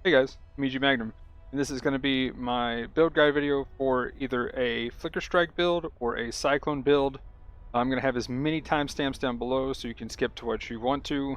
Hey guys, Miji Magnum, and this is going to be my build guide video for either a Flicker Strike build or a Cyclone build. I'm going to have as many timestamps down below so you can skip to what you want to.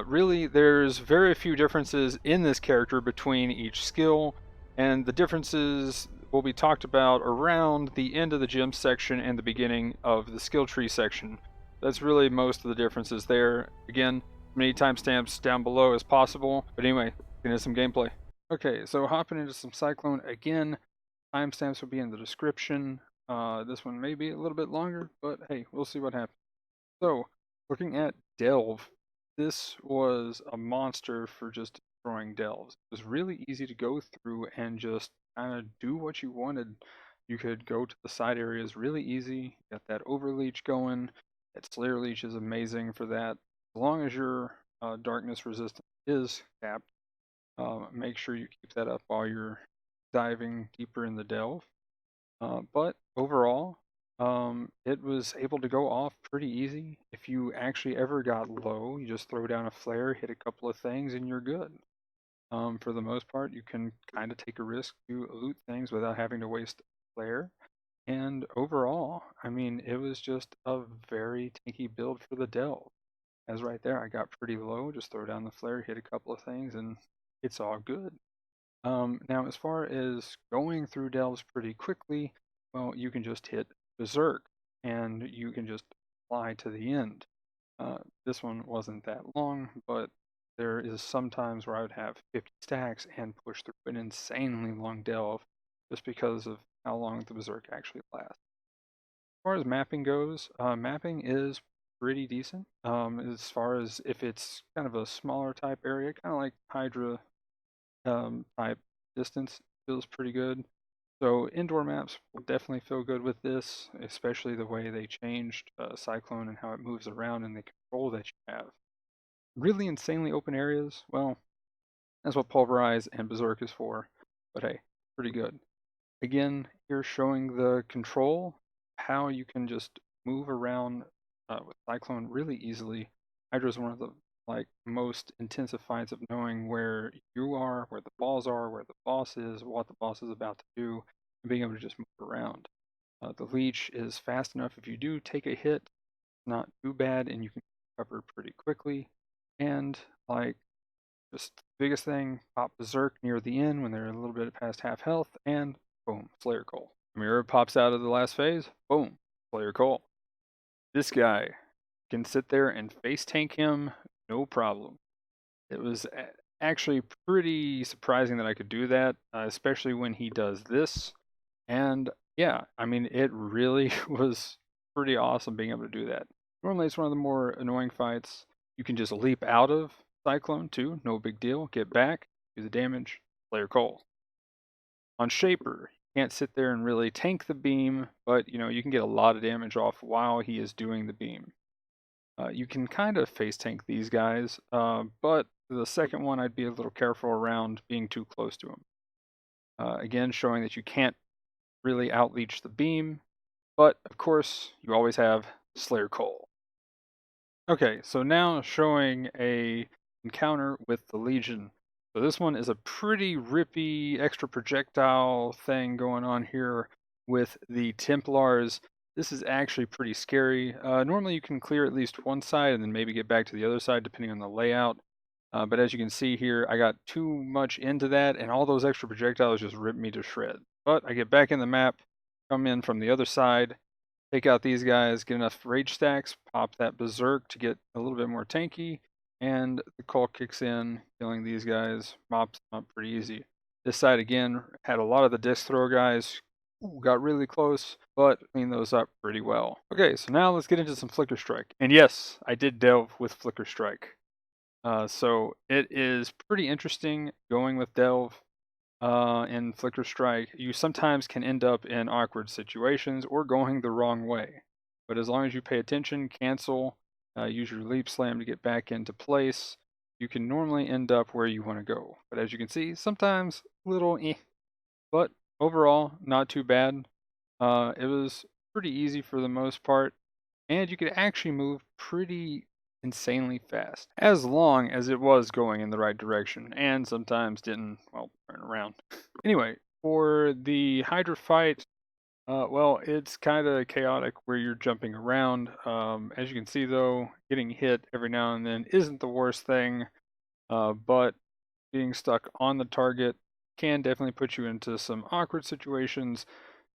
Really, there's very few differences in this character between each skill, and the differences will be talked about around the end of the gem section and the beginning of the skill tree section. That's really most of the differences there. Again, as many timestamps down below as possible, but anyway, get into some gameplay. Okay, so hopping into some Cyclone again. Timestamps will be in the description. This one may be a little bit longer, but hey, we'll see what happens. So, looking at Delve, this was a monster for just destroying delves. It was really easy to go through and just kind of do what you wanted. You could go to the side areas really easy. Got that overleach going. That Slayer Leech is amazing for that. As long as your darkness resistance is capped, make sure you keep that up while you're diving deeper in the delve. But overall, it was able to go off pretty easy. If you actually ever got low, you just throw down a flare, hit a couple of things, and you're good. For the most part, you can kind of take a risk to loot things without having to waste a flare. And overall, I mean, it was just a very tanky build for the delve. As right there, I got pretty low, just throw down the flare, hit a couple of things, and it's all good. Now, as far as going through delves pretty quickly, well, you can just hit Berserk and you can just fly to the end. This one wasn't that long, but there is some times where I would have 50 stacks and push through an insanely long delve just because of how long the Berserk actually lasts. As far as mapping goes, mapping is pretty decent. As far as if it's kind of a smaller type area, kind of like Hydra type distance feels pretty good. So indoor maps will definitely feel good with this, especially the way they changed Cyclone and how it moves around and the control that you have. Really insanely open areas, well, that's what Pulverize and Berserk is for, but hey, pretty good. Again, here showing the control, how you can just move around with Cyclone really easily. Hydra is one of the most intensive fights of knowing where you are, where the balls are, where the boss is, what the boss is about to do, and being able to just move around. The leech is fast enough if you do take a hit, not too bad, and you can recover pretty quickly. And just the biggest thing, pop Berserk near the end when they're a little bit past half health, and boom, Slayer Call. Mirror pops out of the last phase, boom, Slayer Call. This guy can sit there and face tank him, no problem. It was actually pretty surprising that I could do that, especially when he does this. And yeah, I mean, it really was pretty awesome being able to do that. Normally, it's one of the more annoying fights. You can just leap out of Cyclone too, no big deal. Get back, do the damage, Slayer Call. On Shaper, you can't sit there and really tank the beam, but you can get a lot of damage off while he is doing the beam. You can kind of face tank these guys, but the second one I'd be a little careful around being too close to him. Again, showing that you can't really outleach the beam, but of course you always have Slayer Call. Okay, so now showing a encounter with the Legion. So this one is a pretty rippy extra projectile thing going on here with the Templars. This is actually pretty scary. Normally you can clear at least one side and then maybe get back to the other side depending on the layout. But as you can see here, I got too much into that and all those extra projectiles just ripped me to shreds. But I get back in the map, come in from the other side, take out these guys, get enough rage stacks, pop that berserk to get a little bit more tanky, and the call kicks in, killing these guys, mops them up pretty easy. This side again had a lot of the disc thrower guys, got really close, but cleaned those up pretty well. Okay, so now let's get into some Flicker Strike. And yes, I did delve with Flicker Strike. So it is pretty interesting going with delve in Flicker Strike. You sometimes can end up in awkward situations or going the wrong way. But as long as you pay attention, cancel, use your leap slam to get back into place, you can normally end up where you want to go. But as you can see, sometimes a little eh. But overall, not too bad. It was pretty easy for the most part. And you could actually move pretty insanely fast, as long as it was going in the right direction, and sometimes didn't, well, turn around. Anyway, for the Hydra fight, well, it's kind of chaotic where you're jumping around. As you can see, though, getting hit every now and then isn't the worst thing, but being stuck on the target can definitely put you into some awkward situations,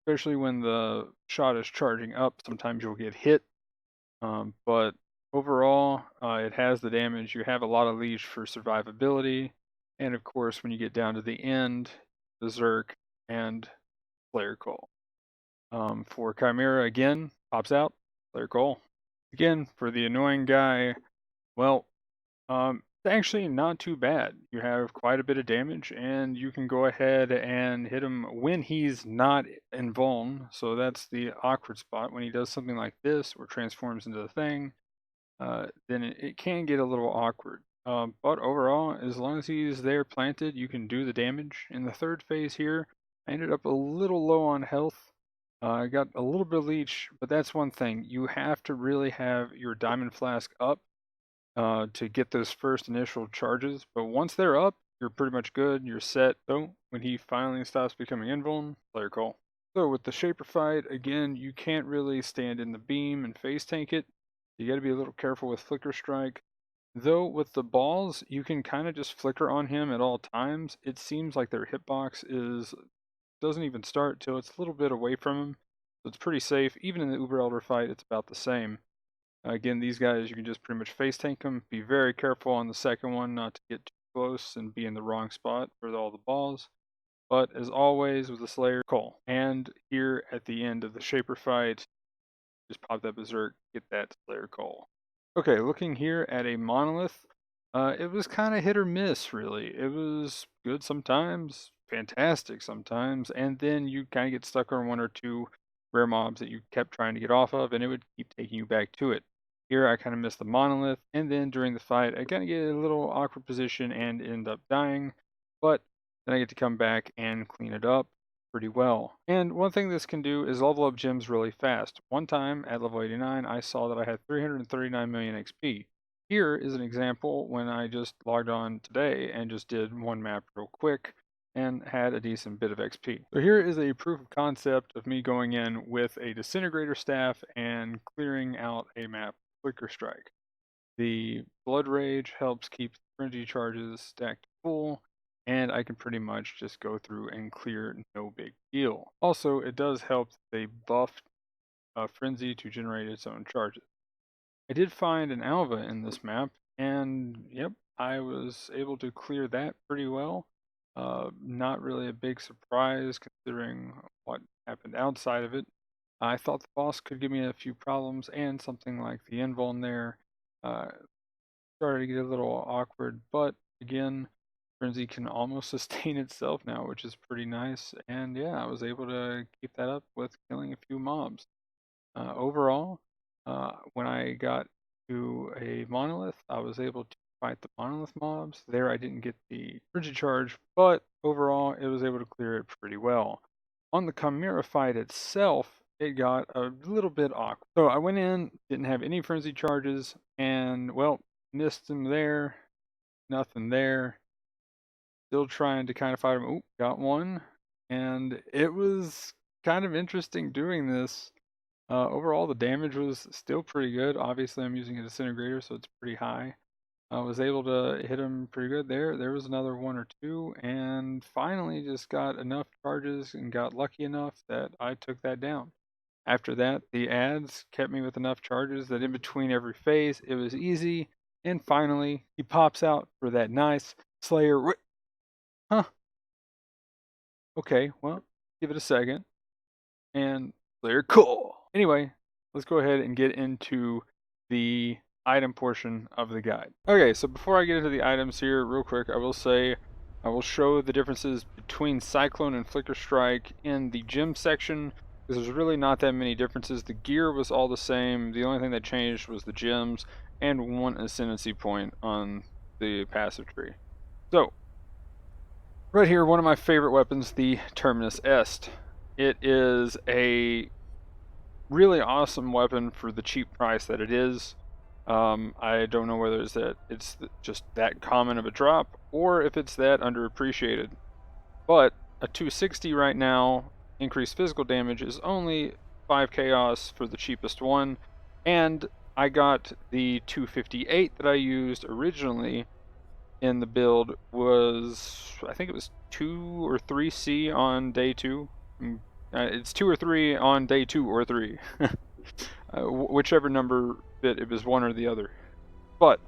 especially when the shot is charging up. Sometimes you'll get hit, but overall, it has the damage. You have a lot of leash for survivability, and of course, when you get down to the end, Berserk and Slayer Call. For Chimera, again, pops out, Slayer Call. Again, for the annoying guy, well, it's actually not too bad. You have quite a bit of damage, and you can go ahead and hit him when he's not in vuln. So that's the awkward spot. When he does something like this or transforms into the thing, then it can get a little awkward. But overall, as long as he's there planted, you can do the damage. In the third phase here, I ended up a little low on health. I got a little bit of leech, but that's one thing. You have to really have your diamond flask up to get those first initial charges. But once they're up, you're pretty much good. You're set. So when he finally stops becoming invuln, Slayer Call. So with the Shaper fight, again, you can't really stand in the beam and face tank it. You got to be a little careful with Flicker Strike. Though with the balls, you can kind of just flicker on him at all times. It seems like their hitbox doesn't even start till it's a little bit away from him. So it's pretty safe. Even in the Uber Elder fight, it's about the same. Again, these guys, you can just pretty much face tank them. Be very careful on the second one not to get too close and be in the wrong spot for all the balls. But as always with the Slayer Call. And here at the end of the Shaper fight, just pop that Berserk, get that Slayer Call. Okay, looking here at a Monolith, it was kind of hit or miss, really. It was good sometimes, fantastic sometimes, and then you kind of get stuck on one or two rare mobs that you kept trying to get off of, and it would keep taking you back to it. Here, I kind of missed the Monolith, and then during the fight, I kind of get a little awkward position and end up dying, but then I get to come back and clean it up pretty well. And one thing this can do is level up gems really fast. One time at level 89, I saw that I had 339 million XP. Here is an example when I just logged on today and just did one map real quick and had a decent bit of XP. So here is a proof of concept of me going in with a disintegrator staff and clearing out a map Flicker Strike. The Blood Rage helps keep frenzy charges stacked full, and I can pretty much just go through and clear, no big deal. Also, it does help they buffed Frenzy to generate its own charges. I did find an Alva in this map, and yep, I was able to clear that pretty well. Not really a big surprise considering what happened outside of it. I thought the boss could give me a few problems, and something like the invuln there started to get a little awkward, but again, Frenzy can almost sustain itself now, which is pretty nice. And yeah, I was able to keep that up with killing a few mobs. Overall, when I got to a Monolith, I was able to fight the Monolith mobs. There I didn't get the Frenzy charge, but overall it was able to clear it pretty well. On the Chimera fight itself, it got a little bit awkward. So I went in, didn't have any Frenzy charges, and well, missed him there, nothing there. Still trying to kind of fight him. Oh, got one. And it was kind of interesting doing this. Overall, the damage was still pretty good. Obviously, I'm using a disintegrator, so it's pretty high. I was able to hit him pretty good there. There was another one or two, and finally just got enough charges and got lucky enough that I took that down. After that, the ads kept me with enough charges that in between every phase, it was easy. And finally, he pops out for that nice Slayer. Huh. Okay, well, give it a second. And Slayer Call. Anyway, let's go ahead and get into the item portion of the guide. Okay, so before I get into the items here, real quick, I will say I will show the differences between Cyclone and Flicker Strike in the gem section, because there's really not that many differences. The gear was all the same. The only thing that changed was the gems and one ascendancy point on the passive tree. So, right here, one of my favorite weapons, the Terminus Est. It is a really awesome weapon for the cheap price that it is. I don't know whether it's just that common of a drop or if it's that underappreciated. But a 260 right now, increased physical damage, is only 5 chaos for the cheapest one, and I got the 258 that I used originally in the build was, I think it was 2 or 3C on day 2. It's 2 or 3 on day 2 or 3. Whichever number fit, it was one or the other. But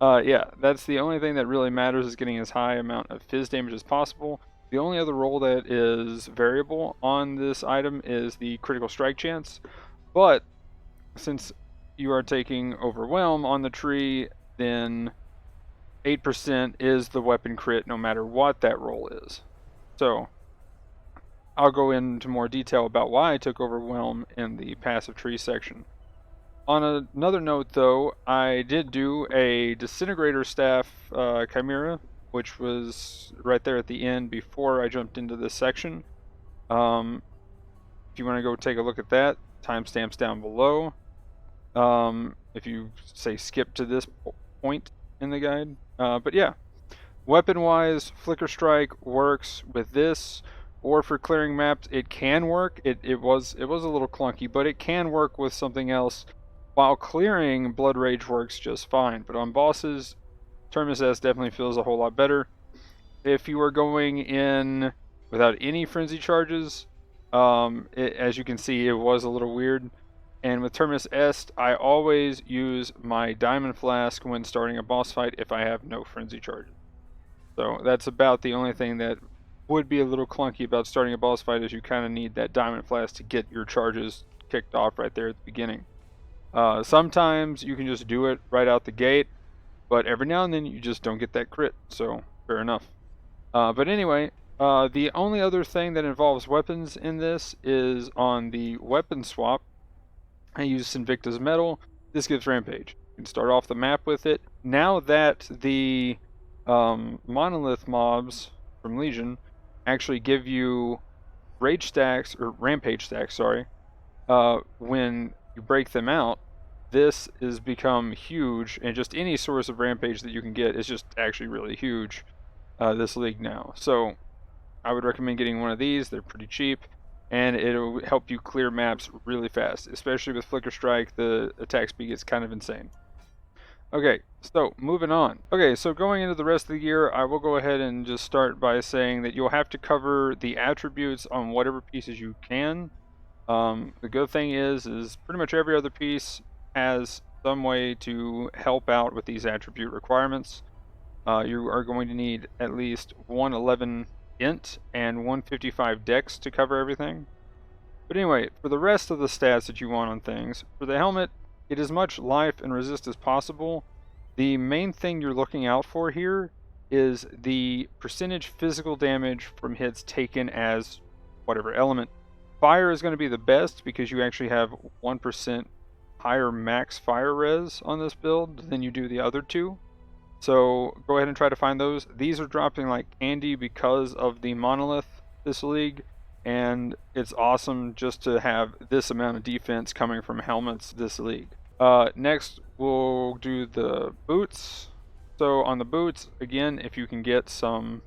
yeah, that's the only thing that really matters, is getting as high amount of fizz damage as possible. The only other roll that is variable on this item is the critical strike chance. But since you are taking Overwhelm on the tree, then 8% is the weapon crit no matter what that roll is. So I'll go into more detail about why I took Overwhelm in the passive tree section. On another note, though, I did do a Disintegrator Staff Chimera, which was right there at the end before I jumped into this section. If you want to go take a look at that, timestamps down below. If you say skip to this point in the guide. But yeah, weapon-wise, Flicker Strike works with this, or for clearing maps, it can work. It was a little clunky, but it can work with something else. While clearing, Blood Rage works just fine, but on bosses, Terminus S definitely feels a whole lot better. If you are going in without any frenzy charges, as you can see, it was a little weird. And with Terminus S, I always use my Diamond Flask when starting a boss fight if I have no frenzy charges. So that's about the only thing that would be a little clunky about starting a boss fight, is you kind of need that Diamond Flask to get your charges kicked off right there at the beginning. Sometimes you can just do it right out the gate, but every now and then you just don't get that crit, so fair enough. But anyway, the only other thing that involves weapons in this is on the weapon swap. I use Invictus Metal. This gives Rampage. You can start off the map with it. Now that the Monolith mobs from Legion actually give you Rage stacks, or Rampage stacks, sorry, when you break them out, this has become huge, and just any source of Rampage that you can get is just actually really huge this league now. So I would recommend getting one of these. They're pretty cheap, and it'll help you clear maps really fast, especially with Flicker Strike. The attack speed gets kind of insane. Okay, so moving on. Okay, so going into the rest of the year, I will go ahead and just start by saying that you'll have to cover the attributes on whatever pieces you can. The good thing is pretty much every other piece has some way to help out with these attribute requirements. You are going to need at least 111 int and 155 dex to cover everything. But anyway, for the rest of the stats that you want on things, for the helmet, get as much life and resist as possible. The main thing you're looking out for here is the percentage physical damage from hits taken as whatever element. Fire is going to be the best because you actually have 1% higher max fire res on this build than you do the other two. So go ahead and try to find those. These are dropping like candy because of the Monolith this league, and it's awesome just to have this amount of defense coming from helmets this league. Next, we'll do the boots. So on the boots, again, if you can get some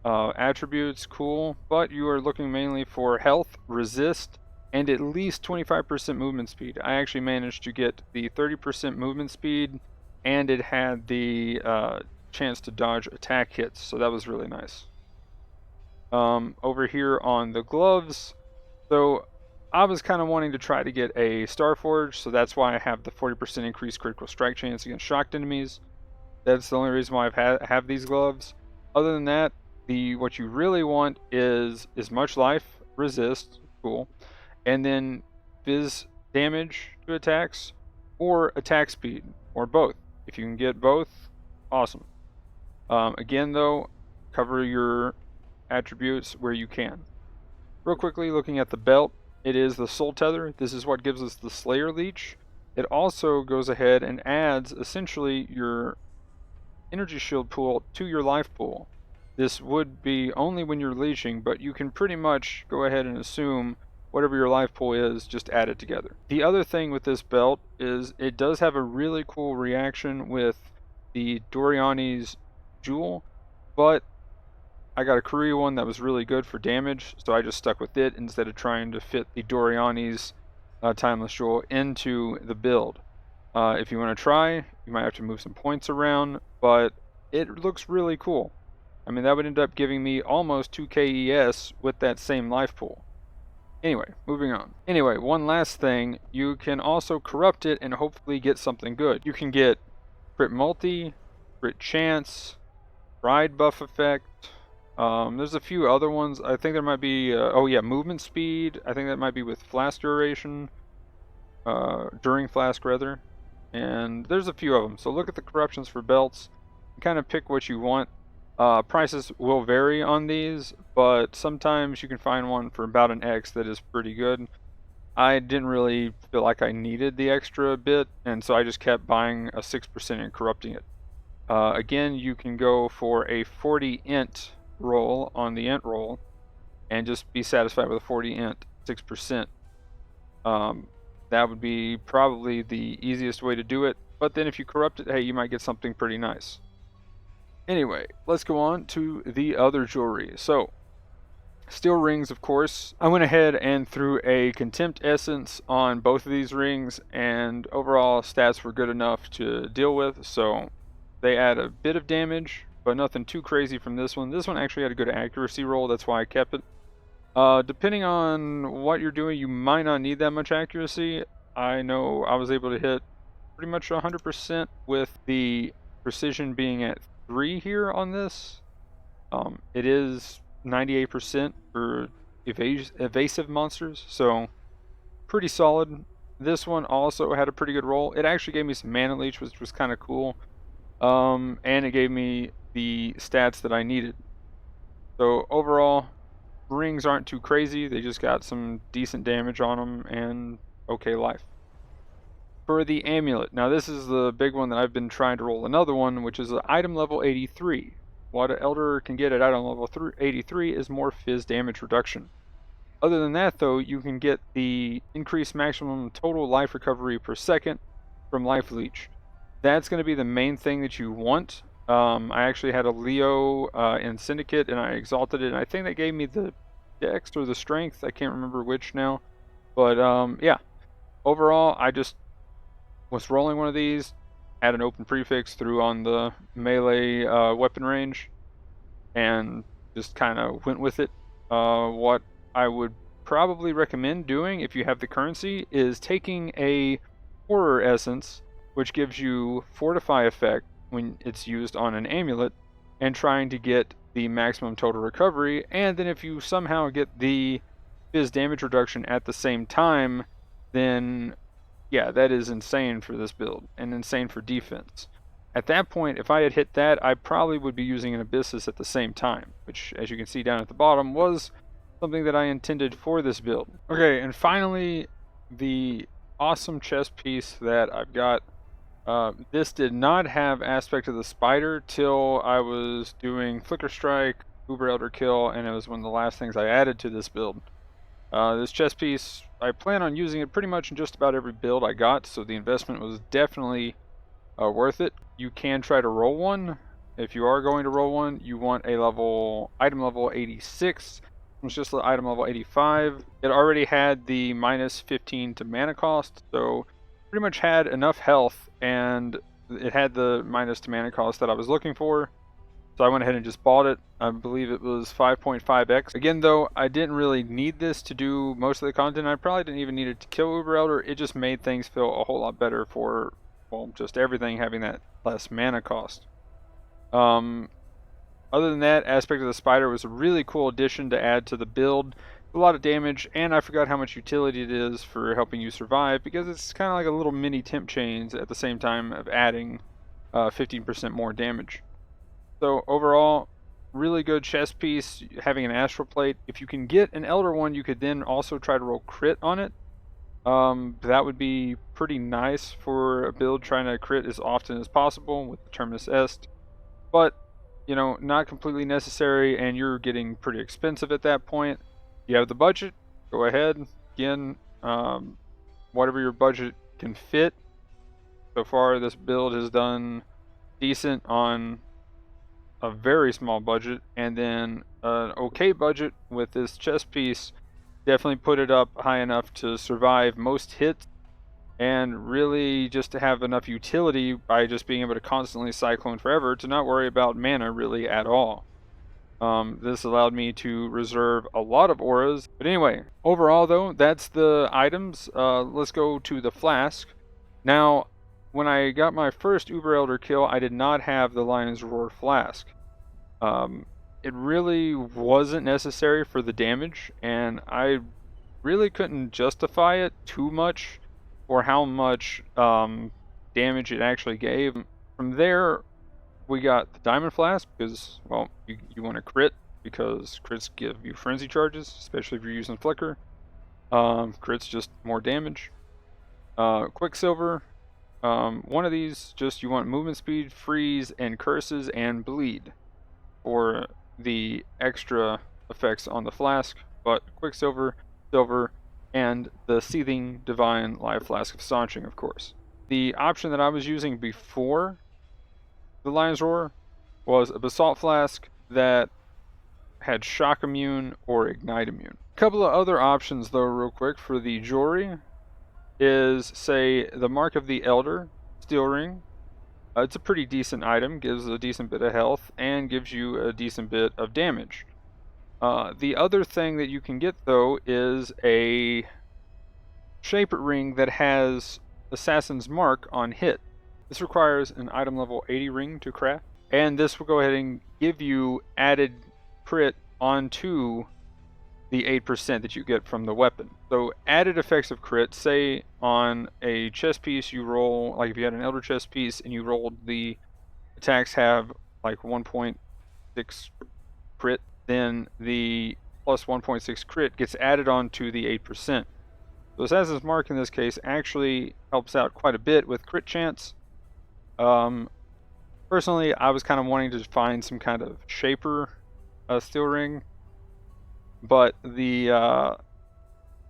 attributes, cool, but you are looking mainly for health, resist, and at least 25% movement speed. I actually managed to get the 30% movement speed, and it had the chance to dodge attack hits, so that was really nice. Over here on the gloves, so I was kind of wanting to try to get a Starforge, so that's why I have the 40% increased critical strike chance against shocked enemies. That's the only reason why I have these gloves. Other than that, what you really want is as much life, resist, cool, and then fizz damage to attacks, or attack speed, or both. If you can get both, awesome. Again though, cover your attributes where you can. Real quickly, looking at the belt, it is the Soul Tether. This is what gives us the Slayer Leech. It also goes ahead and adds essentially your energy shield pool to your life pool. This would be only when you're leeching, but you can pretty much go ahead and assume whatever your life pool is, just add it together. The other thing with this belt is it does have a really cool reaction with the Doriani's Jewel, but I got a Korea one that was really good for damage, so I just stuck with it instead of trying to fit the Doriani's Timeless Jewel into the build. If you want to try, you might have to move some points around, but it looks really cool. I mean, that would end up giving me almost 2 KES with that same life pool. Anyway, moving on. Anyway, one last thing, you can also corrupt it and hopefully get something good. You can get crit multi, crit chance, ride buff effect. There's a few other ones. I think there might be, oh yeah, movement speed. I think that might be with flask duration, during flask rather. And there's a few of them. So look at the corruptions for belts. Kind of pick what you want. Prices will vary on these, but sometimes you can find one for about an X that is pretty good. I didn't really feel like I needed the extra bit, and so I just kept buying a 6% and corrupting it. Again, you can go for a 40 int roll on the int roll and just be satisfied with a 40 int 6%. That would be probably the easiest way to do it, but then if you corrupt it, hey, you might get something pretty nice. Anyway, let's go on to the other jewelry. So, steel rings, of course. I went ahead and threw a Contempt Essence on both of these rings, and overall stats were good enough to deal with, so they add a bit of damage, but nothing too crazy from this one. This one actually had a good accuracy roll, that's why I kept it. Depending on what you're doing, you might not need that much accuracy. I know I was able to hit pretty much 100% with the precision being at 3 here on this. It is 98% for evasive monsters, so pretty solid. This one also had a pretty good roll. It actually gave me some mana leech, which was kind of cool. And it gave me the stats that I needed. So overall, rings aren't too crazy. They just got some decent damage on them and okay life. For the amulet, now this is the big one that I've been trying to roll another one, which is item level 83. What an elder can get at item level 83 is more fizz damage reduction. Other than that though, you can get the increased maximum total life recovery per second from life leech. That's going to be the main thing that you want. I actually had a Leo in Syndicate and I exalted it, and I think that gave me the dex or the strength. I can't remember which now. But yeah, overall I just was rolling one of these, had an open prefix, threw on the melee weapon range, and just kind of went with it. What I would probably recommend doing if you have the currency is taking a horror essence, which gives you fortify effect when it's used on an amulet, and trying to get the maximum total recovery, and then if you somehow get the fizz damage reduction at the same time, then yeah, that is insane for this build, and insane for defense. At that point, if I had hit that, I probably would be using an Abyssus at the same time, which, as you can see down at the bottom, was something that I intended for this build. Okay, and finally, the awesome chest piece that I've got. This did not have aspect of the spider till I was doing Flicker Strike, Uber Elder Kill, and it was one of the last things I added to this build. This chest piece, I plan on using it pretty much in just about every build I got, so the investment was definitely worth it. You can try to roll one. If you are going to roll one, you want a item level 86. It's just the item level 85. It already had the minus 15 to mana cost, so pretty much had enough health, and it had the minus to mana cost that I was looking for. So I went ahead and just bought it. I believe it was 5.5x. Again though, I didn't really need this to do most of the content. I probably didn't even need it to kill Uber Elder. It just made things feel a whole lot better for, well, just everything having that less mana cost. Other than that, Aspect of the Spider was a really cool addition to add to the build. A lot of damage, and I forgot how much utility it is for helping you survive, because it's kind of like a little mini temp chains at the same time of adding 15% more damage. So overall, really good chest piece, having an astral plate. If you can get an elder one, you could then also try to roll crit on it. That would be pretty nice for a build trying to crit as often as possible with the Terminus Est. But, you know, not completely necessary, and you're getting pretty expensive at that point. You have the budget, go ahead, again, whatever your budget can fit. So far, this build has done decent on a very small budget, and then an okay budget with this chest piece definitely put it up high enough to survive most hits, and really just to have enough utility by just being able to constantly cyclone forever to not worry about mana really at all. This allowed me to reserve a lot of auras. But anyway, overall though, that's the items. Let's go to the flask. Now, when I got my first Uber Elder kill, I did not have the Lion's Roar flask. It really wasn't necessary for the damage, and I really couldn't justify it too much for how much damage it actually gave. From there, we got the Diamond Flask because, well, you want to crit because crits give you frenzy charges, especially if you're using Flicker. Crits just more damage. Quicksilver. One of these, just you want movement speed, freeze, and curses, and bleed for the extra effects on the flask. But Quicksilver, Silver, and the Seething Divine Live Flask of Saunching, of course. The option that I was using before the Lion's Roar was a Basalt Flask that had Shock Immune or Ignite Immune. A couple of other options, though, real quick, for the jewelry is, say, the Mark of the Elder Steel Ring. It's a pretty decent item, gives a decent bit of health, and gives you a decent bit of damage. The other thing that you can get, though, is a Shaper Ring that has Assassin's Mark on hit. This requires an item level 80 ring to craft, and this will go ahead and give you added crit onto the 8% that you get from the weapon. So added effects of crit, say on a chest piece you roll, like if you had an Elder chest piece and you rolled the attacks have like 1.6 crit, then the plus 1.6 crit gets added on to the 8%. So Assassin's Mark in this case actually helps out quite a bit with crit chance. Personally, I was kind of wanting to find some kind of Shaper steel ring, but the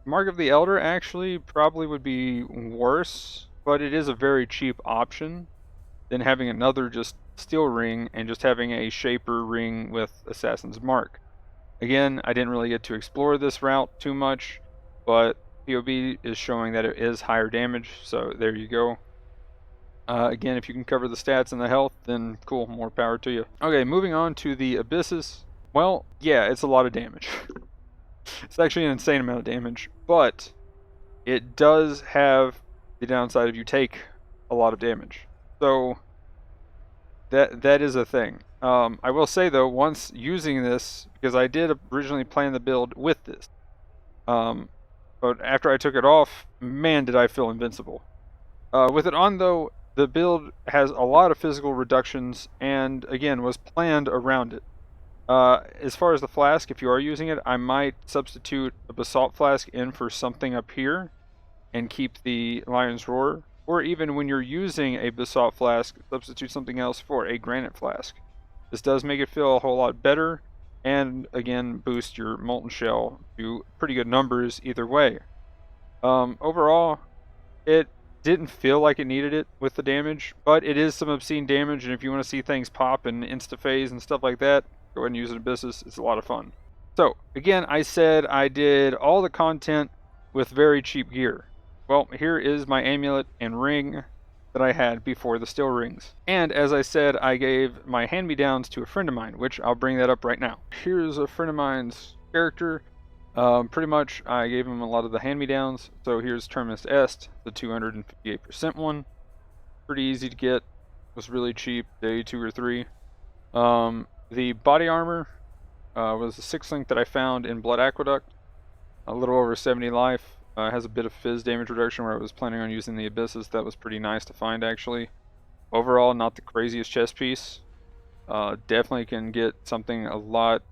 Mark of the Elder actually probably would be worse, but it is a very cheap option than having another just steel ring and just having a Shaper ring with Assassin's Mark. Again, I didn't really get to explore this route too much, but POB is showing that it is higher damage, so there you go. Again, if you can cover the stats and the health, then cool, more power to you. Okay, moving on to the Abysses. Well, yeah, it's a lot of damage. It's actually an insane amount of damage, but it does have the downside of you take a lot of damage. So that is a thing. I will say though, once using this, because I did originally plan the build with this, but after I took it off, man, did I feel invincible. With it on though, the build has a lot of physical reductions, and again, was planned around it. As far as the flask, if you are using it, I might substitute a Basalt Flask in for something up here and keep the Lion's Roar. Or even when you're using a Basalt Flask, substitute something else for a Granite Flask. This does make it feel a whole lot better, and again, boost your Molten Shell to pretty good numbers either way. Overall, it didn't feel like it needed it with the damage, but it is some obscene damage, and if you want to see things pop and insta-phase and stuff like that, go ahead and use an Abysses. It's a lot of fun. So, again, I said I did all the content with very cheap gear. Well, here is my amulet and ring that I had before the steel rings. And as I said, I gave my hand-me-downs to a friend of mine, which I'll bring that up right now. Here's a friend of mine's character. Pretty much, I gave him a lot of the hand-me-downs. So here's Terminus Est, the 258% one. Pretty easy to get. Was really cheap, day 2 or 3. The body armor was a 6-link that I found in Blood Aqueduct. A little over 70 life. Has a bit of fizz damage reduction where I was planning on using the Abysses. That was pretty nice to find, actually. Overall, not the craziest chest piece. Definitely can get something a lot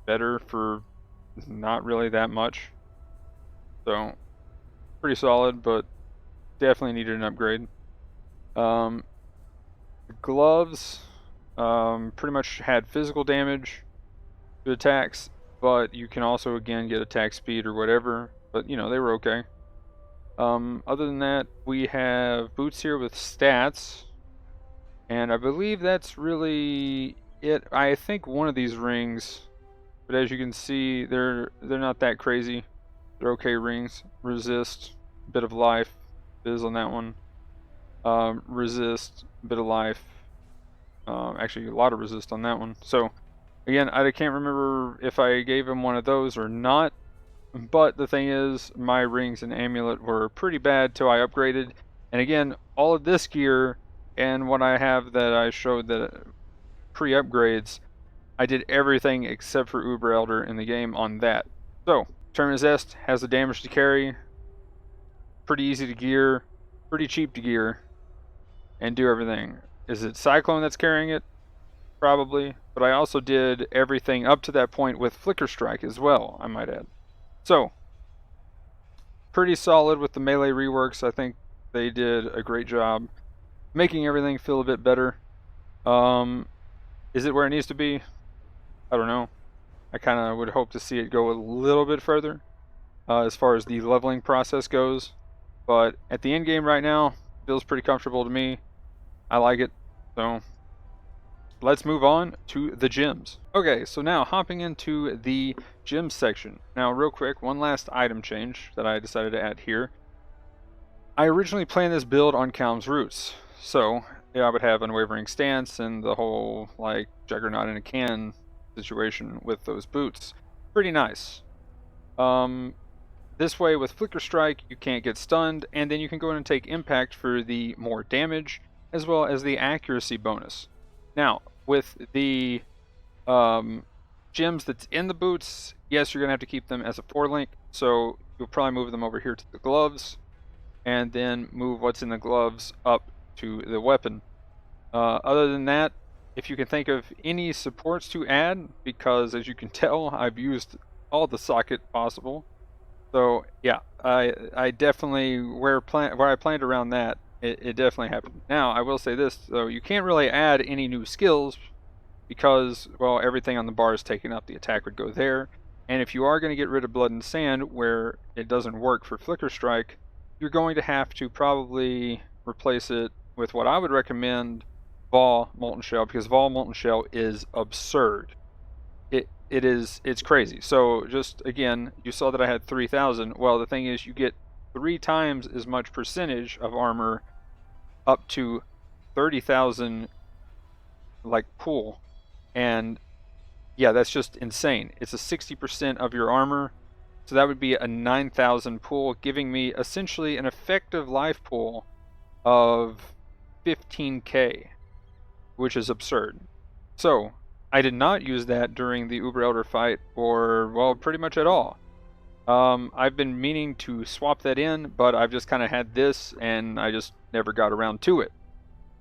better for not really that much. So, pretty solid, but definitely needed an upgrade. The gloves pretty much had physical damage to attacks, but you can also again get attack speed or whatever. but you know, they were okay. Other than that, we have boots here with stats, and I believe that's really it. I think one of these rings, but as you can see, they're not that crazy. They're okay rings. Resist, bit of life, is on that one. Resist, bit of life. Actually, a lot of resist on that one. So again, I can't remember if I gave him one of those or not. But the thing is, my rings and amulet were pretty bad till I upgraded. And again, all of this gear and what I have that I showed that pre-upgrades, I did everything except for Uber Elder in the game on that. So, Terminus Est has the damage to carry, pretty easy to gear, pretty cheap to gear, and do everything. Is it Cyclone that's carrying it? Probably. But I also did everything up to that point with Flicker Strike as well, I might add. So, pretty solid with the melee reworks. I think they did a great job making everything feel a bit better. Is it where it needs to be? I don't know. I kind of would hope to see it go a little bit further as far as the leveling process goes. But at the end game right now, feels pretty comfortable to me. I like it. So let's move on to the gyms. Okay, so now hopping into the gym section. Now real quick, one last item change that I decided to add here. I originally planned this build on Calm's Roots. So yeah, I would have Unwavering Stance and the whole like Juggernaut in a can situation with those boots. Pretty nice. This way with Flicker Strike you can't get stunned, and then you can go in and take Impact for the more damage as well as the accuracy bonus. Now, with the gems that's in the boots, yes, you're going to have to keep them as a 4-link, so you'll probably move them over here to the gloves, and then move what's in the gloves up to the weapon. Other than that, if you can think of any supports to add, because as you can tell, I've used all the socket possible. So yeah, I definitely, where I planned around that, it definitely happened. Now, I will say this, though, you can't really add any new skills because, well, everything on the bar is taken up. The attack would go there. And if you are going to get rid of Blood and Sand, where it doesn't work for Flicker Strike, you're going to have to probably replace it with what I would recommend, Vol Molten Shell, because Vol Molten Shell is absurd. It's crazy. So just, again, you saw that I had 3,000. Well, the thing is, you get 3 times as much percentage of armor up to 30,000 like pool, and yeah, that's just insane. It's a 60% of your armor, so that would be a 9,000 pool, giving me essentially an effective life pool of 15k, which is absurd. So I did not use that during the Uber Elder fight, or well, pretty much at all. I've been meaning to swap that in, but I've just kind of had this, and I just never got around to it.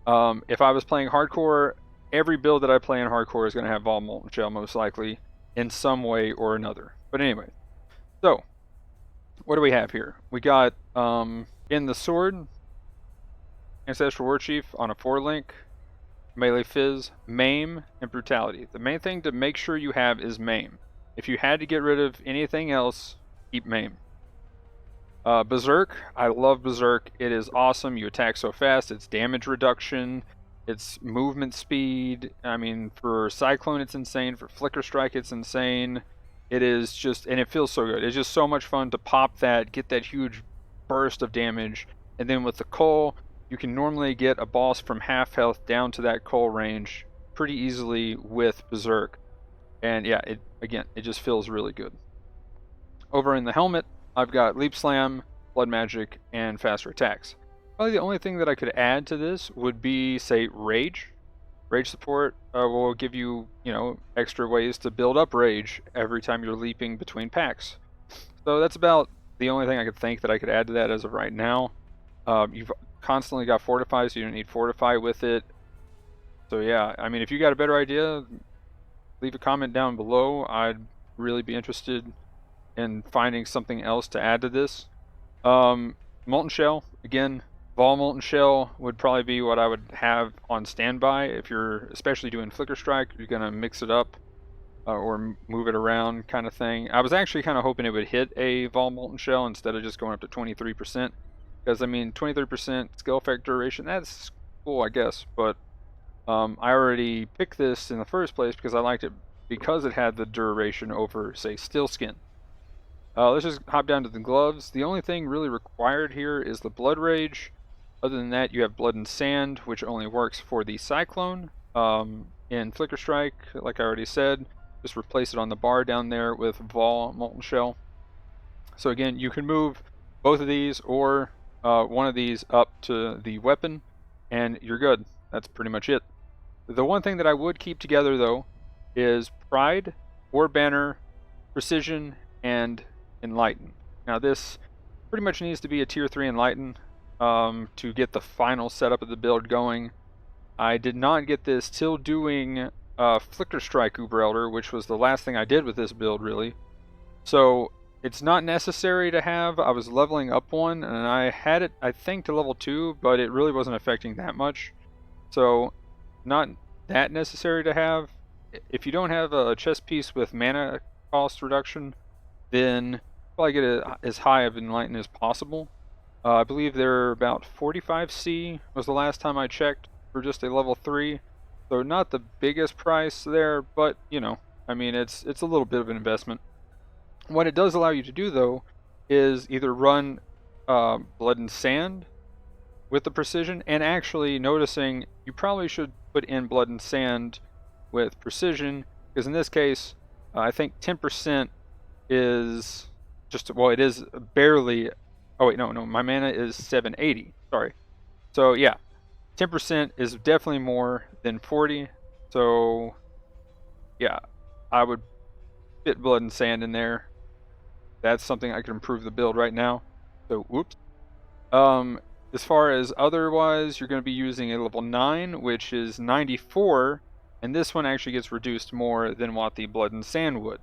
If I was playing hardcore, every build that I play in hardcore is going to have Vol Molten Shell, most likely, in some way or another. But anyway, so, what do we have here? We got, in the sword, Ancestral War Chief on a 4-link, Melee Fizz, Maim, and Brutality. The main thing to make sure you have is Maim. If you had to get rid of anything else, keep Maim. Berserk, I love Berserk. It is awesome. You attack so fast. It's damage reduction. It's movement speed. I mean, for Cyclone, it's insane. For Flicker Strike, it's insane. It is just, and it feels so good. It's just so much fun to pop that, get that huge burst of damage. And then with the Coal, you can normally get a boss from half health down to that Coal range pretty easily with Berserk. And yeah, it just feels really good. Over in the helmet, I've got Leap Slam, Blood Magic, and faster attacks. Probably the only thing that I could add to this would be, say, Rage. Rage support will give you, extra ways to build up Rage every time you're leaping between packs. So that's about the only thing I could think that I could add to that as of right now. You've constantly got Fortify, so you don't need Fortify with it. So yeah, I mean, if you got a better idea, leave a comment down below. I'd really be interested in finding something else to add to this. Molten Shell, again, Vol Molten Shell would probably be what I would have on standby if you're especially doing Flicker Strike. You're going to mix it up. or move it around kind of thing. I was actually kind of hoping it would hit a Vol Molten Shell instead of just going up to 23%. Because, I mean, 23% skill effect duration, that's cool, I guess. But I already picked this in the first place because I liked it because it had the duration over, say, Steel Skin. Let's just hop down to the gloves. The only thing really required here is the Blood Rage. Other than that, you have Blood and Sand, which only works for the Cyclone. In Flicker Strike, like I already said, just replace it on the bar down there with Vol Molten Shell. So again, you can move both of these or one of these up to the weapon, and you're good. That's pretty much it. The one thing that I would keep together, though, is Pride, War Banner, Precision, and Enlighten. Now this pretty much needs to be a tier 3 Enlighten to get the final setup of the build going. I did not get this till doing Flicker Strike Uber Elder, which was the last thing I did with this build, really. So it's not necessary to have. I was leveling up one, and I had it, I think, to level 2, but it really wasn't affecting that much. So not that necessary to have. If you don't have a chest piece with mana cost reduction, then probably get it as high of Enlighten as possible. I believe they're about 45C was the last time I checked for just a level 3. So not the biggest price there, but you know, I mean, it's a little bit of an investment. What it does allow you to do, though, is either run Blood and Sand with the Precision, and actually noticing you probably should put in Blood and Sand with Precision, because in this case, I think 10% is just, well, it is barely, oh wait, no, my mana is 780, sorry. So yeah, 10% is definitely more than 40, so yeah, I would fit Blood and Sand in there. That's something I could improve the build right now. So, whoops. As far as otherwise, you're going to be using a level 9, which is 94, and this one actually gets reduced more than what the Blood and Sand would.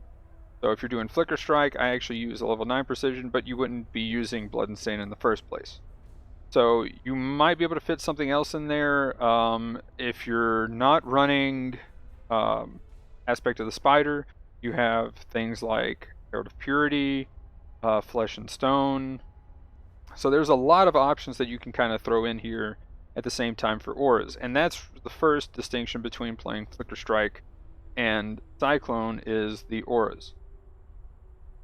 So if you're doing Flicker Strike, I actually use a level 9 Precision, but you wouldn't be using Blood and Sand in the first place. So you might be able to fit something else in there. If you're not running Aspect of the Spider, you have things like Herald of Purity, Flesh and Stone. So there's a lot of options that you can kind of throw in here at the same time for auras. And that's the first distinction between playing Flicker Strike and Cyclone, is the auras.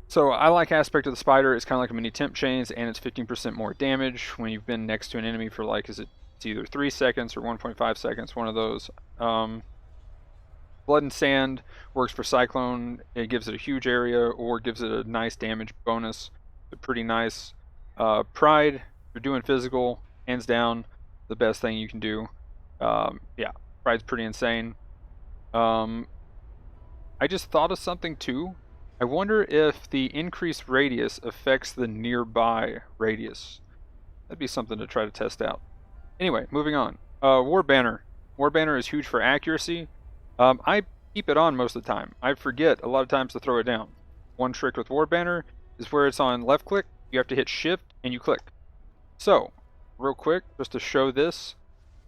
So I like Aspect of the Spider. It's kind of like a mini temp chains, and it's 15% more damage when you've been next to an enemy for, like, it's either 3 seconds or 1.5 seconds, one of those. Blood and Sand works for Cyclone. It gives it a huge area or gives it a nice damage bonus. But pretty nice. Pride, if you're doing physical, hands down, the best thing you can do. Yeah, Pride's pretty insane. I just thought of something too. I wonder if the increased radius affects the nearby radius. That'd be something to try to test out. Anyway, moving on. War Banner. War Banner is huge for accuracy. I keep it on most of the time. I forget a lot of times to throw it down. One trick with War Banner is where it's on left click, you have to hit shift and you click. So, real quick, just to show this,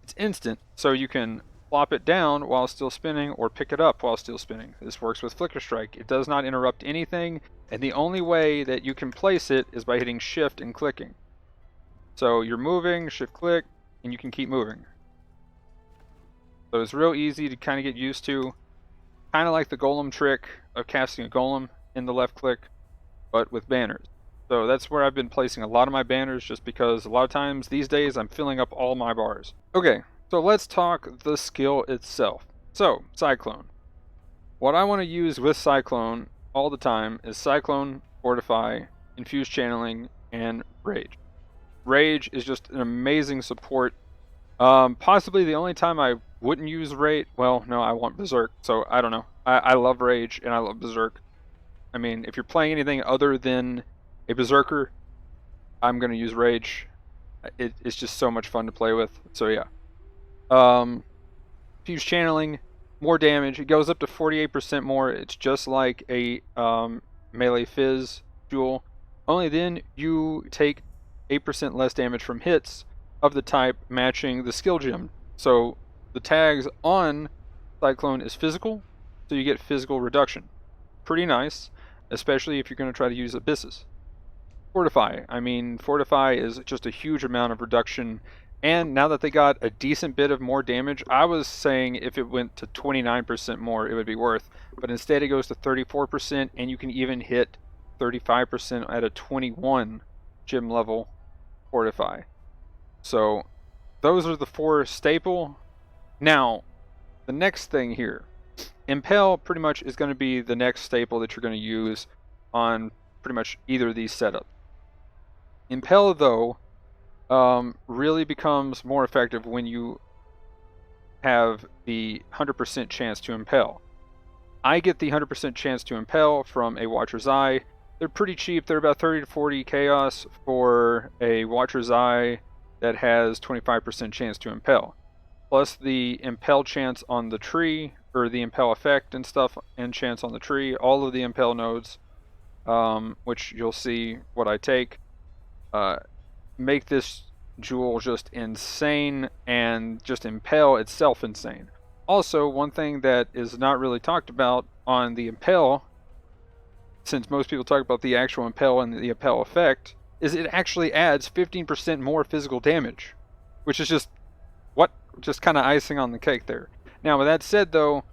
it's instant, so you can plop it down while still spinning or pick it up while still spinning. This works with Flicker Strike. It does not interrupt anything, and the only way that you can place it is by hitting shift and clicking. So you're moving, shift click, and you can keep moving. So it's real easy to kind of get used to. Kind of like the golem trick of casting a golem in the left click, but with banners. So that's where I've been placing a lot of my banners, just because a lot of times these days I'm filling up all my bars. Okay, so let's talk the skill itself. So, Cyclone. What I want to use with Cyclone all the time is Cyclone, Fortify, Infused Channeling, and Rage. Rage is just an amazing support. Possibly the only time I wouldn't use Rage, well, no, I want Berserk, so I don't know. I love Rage and I love Berserk. I mean, if you're playing anything other than a Berserker, I'm going to use Rage. It's just so much fun to play with, so yeah. Infused Channeling, more damage. It goes up to 48% more. It's just like a melee Fizz duel. Only then you take 8% less damage from hits of the type matching the skill gem. So the tags on Cyclone is physical, so you get physical reduction. Pretty nice, especially if you're going to try to use abysses. Fortify. I mean, Fortify is just a huge amount of reduction, and now that they got a decent bit of more damage, I was saying if it went to 29% more, it would be worth, but instead it goes to 34%, and you can even hit 35% at a 21 gym level Fortify. So those are the 4 staple. Now, the next thing here, Impel pretty much is going to be the next staple that you're going to use on pretty much either of these setups. Impel, though, really becomes more effective when you have the 100% chance to impel. I get the 100% chance to impel from a Watcher's Eye. They're pretty cheap. They're about 30 to 40 chaos for a Watcher's Eye that has 25% chance to impel. Plus the impel chance on the tree, or the impel effect and stuff, and chance on the tree. All of the impel nodes, which you'll see what I take, make this jewel just insane, and just impel itself insane. Also, one thing that is not really talked about on the impel, since most people talk about the actual impel and the impel effect, is it actually adds 15% more physical damage, which is just kind of icing on the cake there. Now, with that said, though,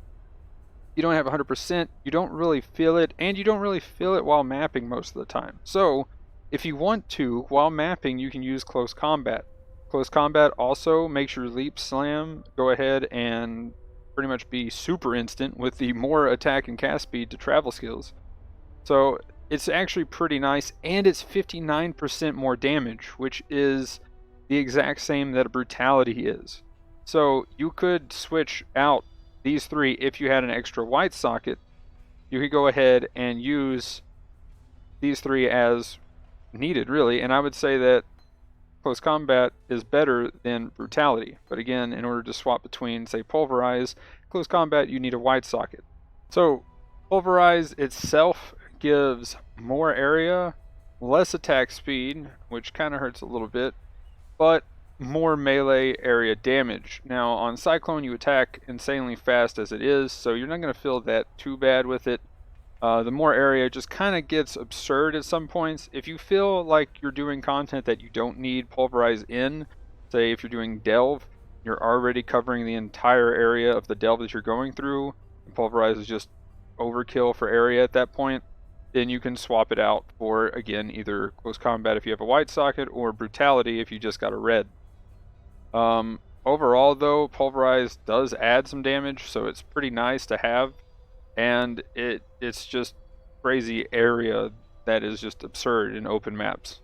you don't have 100%, you don't really feel it, and you don't really feel it while mapping most of the time. So, if you want to, while mapping, you can use Close Combat. Close Combat also makes your Leap Slam go ahead and pretty much be super instant with the more attack and cast speed to travel skills. So, it's actually pretty nice, and it's 59% more damage, which is the exact same that a Brutality is. So, you could switch out these 3 if you had an extra white socket. You could go ahead and use these 3 as needed, really, and I would say that Close Combat is better than Brutality. But again, in order to swap between, say, Pulverize, Close Combat, you need a wide socket. So Pulverize itself gives more area, less attack speed, which kind of hurts a little bit, but more melee area damage. Now on Cyclone, you attack insanely fast as it is, so you're not going to feel that too bad with it. The more area just kind of gets absurd at some points. If you feel like you're doing content that you don't need Pulverize in, say if you're doing Delve, you're already covering the entire area of the Delve that you're going through, and Pulverize is just overkill for area at that point, then you can swap it out for, again, either Close Combat if you have a white socket, or Brutality if you just got a red. Overall, though, Pulverize does add some damage, so it's pretty nice to have. And it's just crazy area that is just absurd in open maps.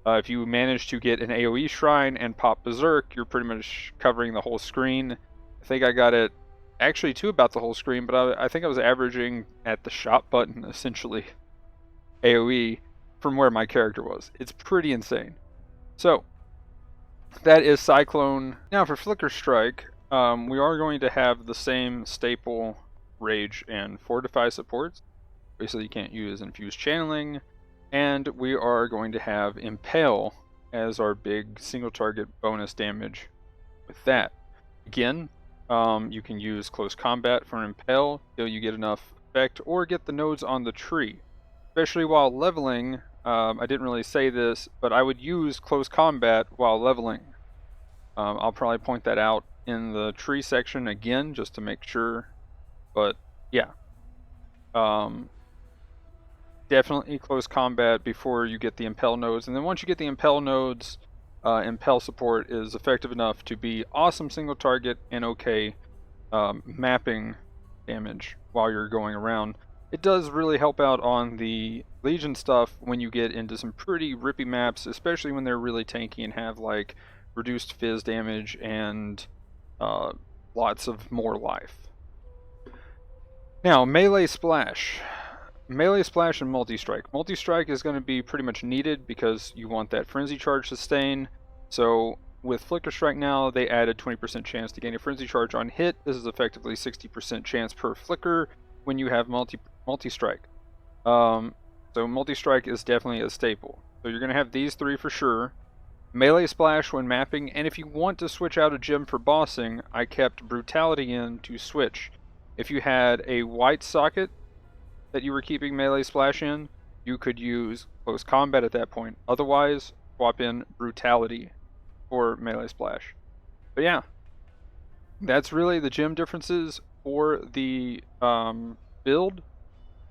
If you manage to get an AoE shrine and pop Berserk, you're pretty much covering the whole screen. I think I got it actually to about the whole screen, but I think I was averaging at the shot button, essentially, AoE from where my character was. It's pretty insane. So, that is Cyclone. Now for Flicker Strike, we are going to have the same staple Rage and Fortify supports. Basically, you can't use Infused Channeling, and we are going to have Impale as our big single target bonus damage with that. Again, you can use Close Combat for Impale till you get enough effect, or get the nodes on the tree. Especially while leveling, I didn't really say this, but I would use Close Combat while leveling. I'll probably point that out in the tree section again, just to make sure. But yeah, definitely Close Combat before you get the Impel nodes, and then once you get the Impel nodes, Impel support is effective enough to be awesome single target and okay mapping damage while you're going around. It does really help out on the Legion stuff when you get into some pretty rippy maps, especially when they're really tanky and have like reduced fizz damage and lots of more life. Now, Melee Splash. Melee Splash and Multi-Strike. Multi-Strike is going to be pretty much needed because you want that Frenzy Charge sustain. So, with Flicker Strike now, they added 20% chance to gain a Frenzy Charge on hit. This is effectively 60% chance per Flicker when you have Multi-Strike. So, Multi-Strike is definitely a staple. So, you're going to have these 3 for sure. Melee Splash when mapping, and if you want to switch out a gem for bossing, I kept Brutality in to switch. If you had a white socket that you were keeping melee splash in, you could use close combat at that point. Otherwise, swap in brutality for melee splash. But yeah, that's really the gem differences for the build.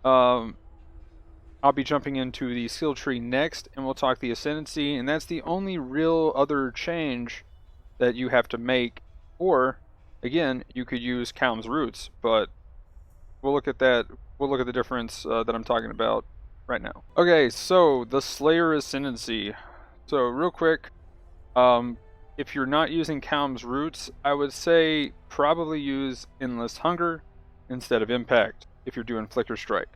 I'll be jumping into the skill tree next, and we'll talk the ascendancy, and that's the only real other change that you have to make. Or, again, you could use Helm's roots, but we'll look at that. We'll look at the difference that I'm talking about right now. Okay, so the Slayer ascendancy. So real quick, if you're not using Helm's roots, I would say probably use Endless Hunger instead of Impact if you're doing Flicker Strike.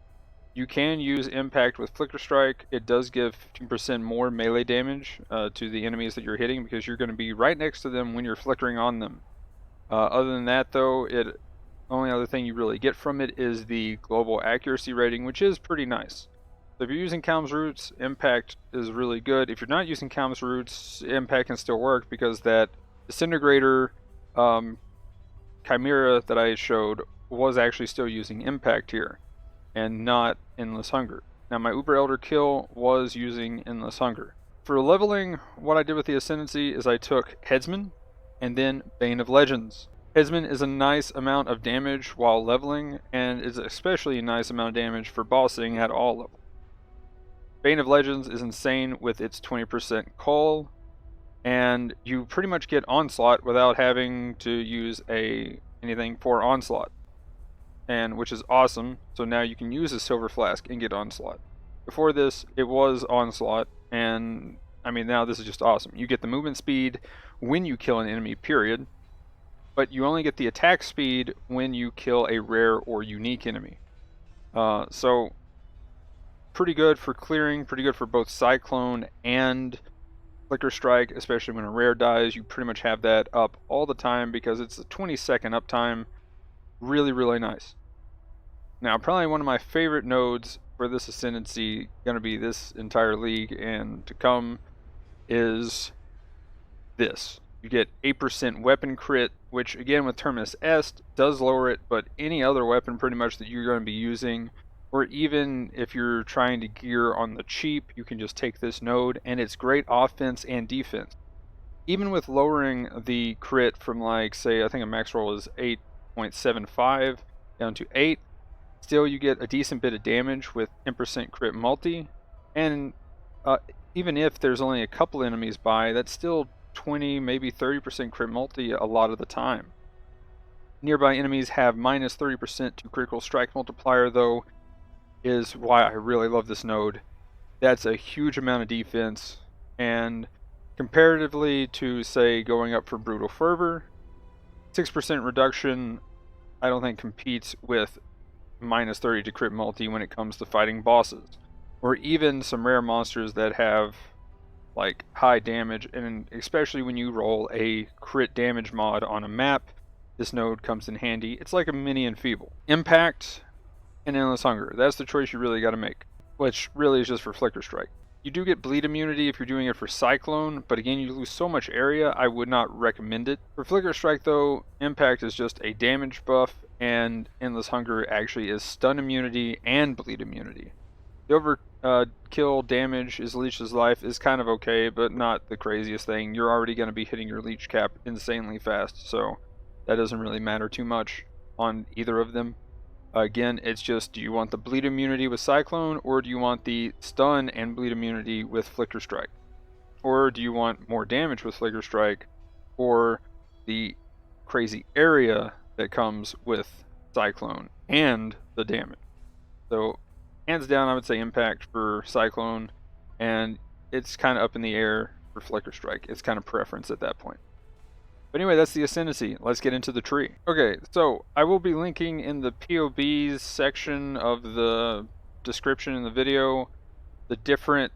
You can use Impact with Flicker Strike. It does give 15% more melee damage to the enemies that you're hitting because you're going to be right next to them when you're flickering on them. Other than that, though, the only other thing you really get from it is the global accuracy rating, which is pretty nice. So if you're using Helm's Roots, Impact is really good. If you're not using Helm's Roots, Impact can still work because that Disintegrator Chimera that I showed was actually still using Impact here and not Endless Hunger. Now my Uber Elder kill was using Endless Hunger. For leveling, what I did with the Ascendancy is I took Headsman and then Bane of Legends. Headsman is a nice amount of damage while leveling, and is especially a nice amount of damage for bossing at all levels. Bane of Legends is insane with its 20% call, and you pretty much get Onslaught without having to use anything for Onslaught, and which is awesome. So now you can use a Silver Flask and get Onslaught. Before this, it was Onslaught, and I mean now this is just awesome. You get the movement speed when you kill an enemy, period, but you only get the attack speed when you kill a rare or unique enemy. So pretty good for clearing, pretty good for both Cyclone and Flicker Strike, especially when a rare dies. You pretty much have that up all the time because it's a 20-second uptime. Really, really nice. Now, probably one of my favorite nodes for this Ascendancy, going to be this entire league and to come, is this. You get 8% weapon crit, which again with Terminus Est does lower it, but any other weapon pretty much that you're going to be using, or even if you're trying to gear on the cheap, you can just take this node, and it's great offense and defense. Even with lowering the crit from, like, say, I think a max roll is 8.75 down to 8, still you get a decent bit of damage with 10% crit multi, and even if there's only a couple enemies by, that's still 20, maybe 30% crit multi a lot of the time. Nearby enemies have minus 30% to critical strike multiplier, though, is why I really love this node. That's a huge amount of defense, and comparatively to, say, going up for Brutal Fervor, 6% reduction I don't think competes with minus 30 to crit multi when it comes to fighting bosses, or even some rare monsters that have like high damage, and especially when you roll a crit damage mod on a map, this node comes in handy. It's like a mini Enfeeble. Impact and Endless Hunger, that's the choice you really got to make, which really is just for Flicker Strike. You do get bleed immunity if you're doing it for Cyclone, but again, you lose so much area, I would not recommend it. For Flicker Strike though, Impact is just a damage buff, and Endless Hunger actually is stun immunity and bleed immunity. The overkill damage is Leech's Life is kind of okay, but not the craziest thing. You're already going to be hitting your Leech cap insanely fast, so that doesn't really matter too much on either of them. Again, it's just, do you want the bleed immunity with Cyclone, or do you want the stun and bleed immunity with Flicker Strike? Or do you want more damage with Flicker Strike, or the crazy area that comes with Cyclone and the damage? So hands down, I would say Impact for Cyclone, and it's kind of up in the air for Flicker Strike. It's kind of preference at that point. But anyway, that's the Ascendancy. Let's get into the tree. Okay, so I will be linking in the POBs section of the description in the video the different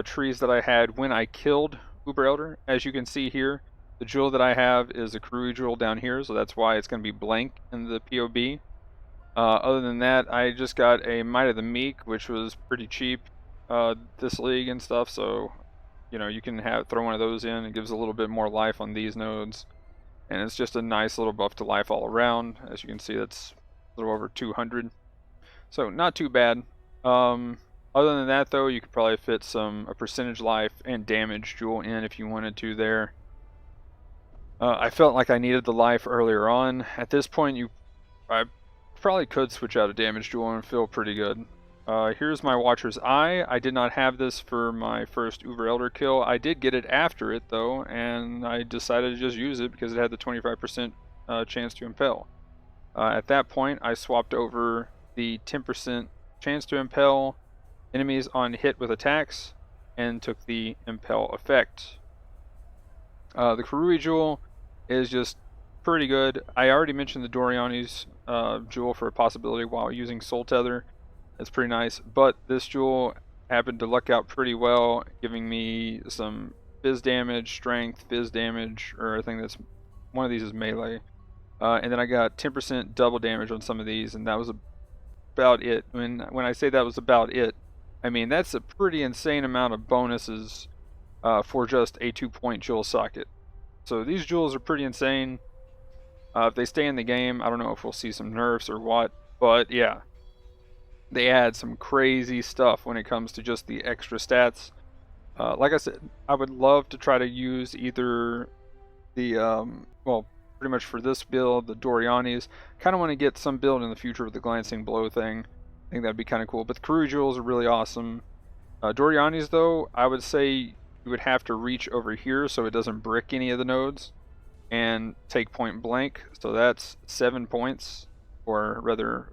trees that I had when I killed Uber Elder. As you can see here, the jewel that I have is a Karui jewel down here, so that's why it's going to be blank in the POB. Other than that, I just got a Might of the Meek, which was pretty cheap this league and stuff, so you know, you can throw one of those in. It gives a little bit more life on these nodes, and it's just a nice little buff to life all around. As you can see, that's little over 200. So not too bad. Other than that though, you could probably fit a percentage life and damage jewel in if you wanted to there. I felt like I needed the life earlier on. At this point, I probably could switch out a damage jewel and feel pretty good. Here's my Watcher's Eye. I did not have this for my first Uber Elder kill. I did get it after it though, and I decided to just use it because it had the 25% chance to impel. At that point, I swapped over the 10% chance to impel enemies on hit with attacks and took the impel effect. The Karui jewel is just pretty good. I already mentioned the Doriani's jewel for a possibility while using Soul Tether. It's pretty nice, but this jewel happened to luck out pretty well, giving me some fizz damage, strength, fizz damage, or I think that's one of these is melee. And then I got 10% double damage on some of these, and that was about it. When I say that was about it, I mean that's a pretty insane amount of bonuses for just a 2-point jewel socket. So these jewels are pretty insane. If they stay in the game, I don't know if we'll see some nerfs or what, but yeah, they add some crazy stuff when it comes to just the extra stats. Like I said, I would love to try to use either the well, pretty much for this build, the Doriani's. Kind of want to get some build in the future with the glancing blow thing. I think that'd be kind of cool. But the Karui jewels are really awesome. Doriani's though, I would say you would have to reach over here so it doesn't brick any of the nodes and take point blank. So that's 7 points, or rather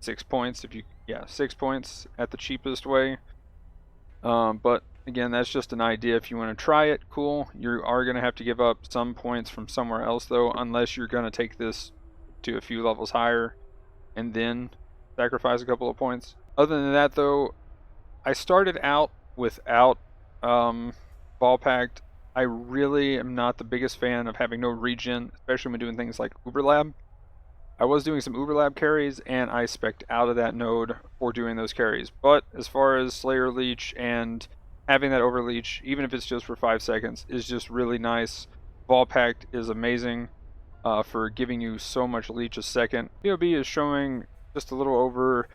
6 points if you, yeah, 6 points at the cheapest way. But again, that's just an idea. If you want to try it, cool. You are going to have to give up some points from somewhere else though, unless you're going to take this to a few levels higher and then sacrifice a couple of points. Other than that though, I started out without Ball Pact. I really am not the biggest fan of having no regen, especially when doing things like Uberlab. I was doing some Uberlab carries, and I spec'd out of that node for doing those carries. But as far as Slayer Leech and having that Overleech, even if it's just for 5 seconds, is just really nice. Ball Pact is amazing for giving you so much leech a second. POB is showing just a little over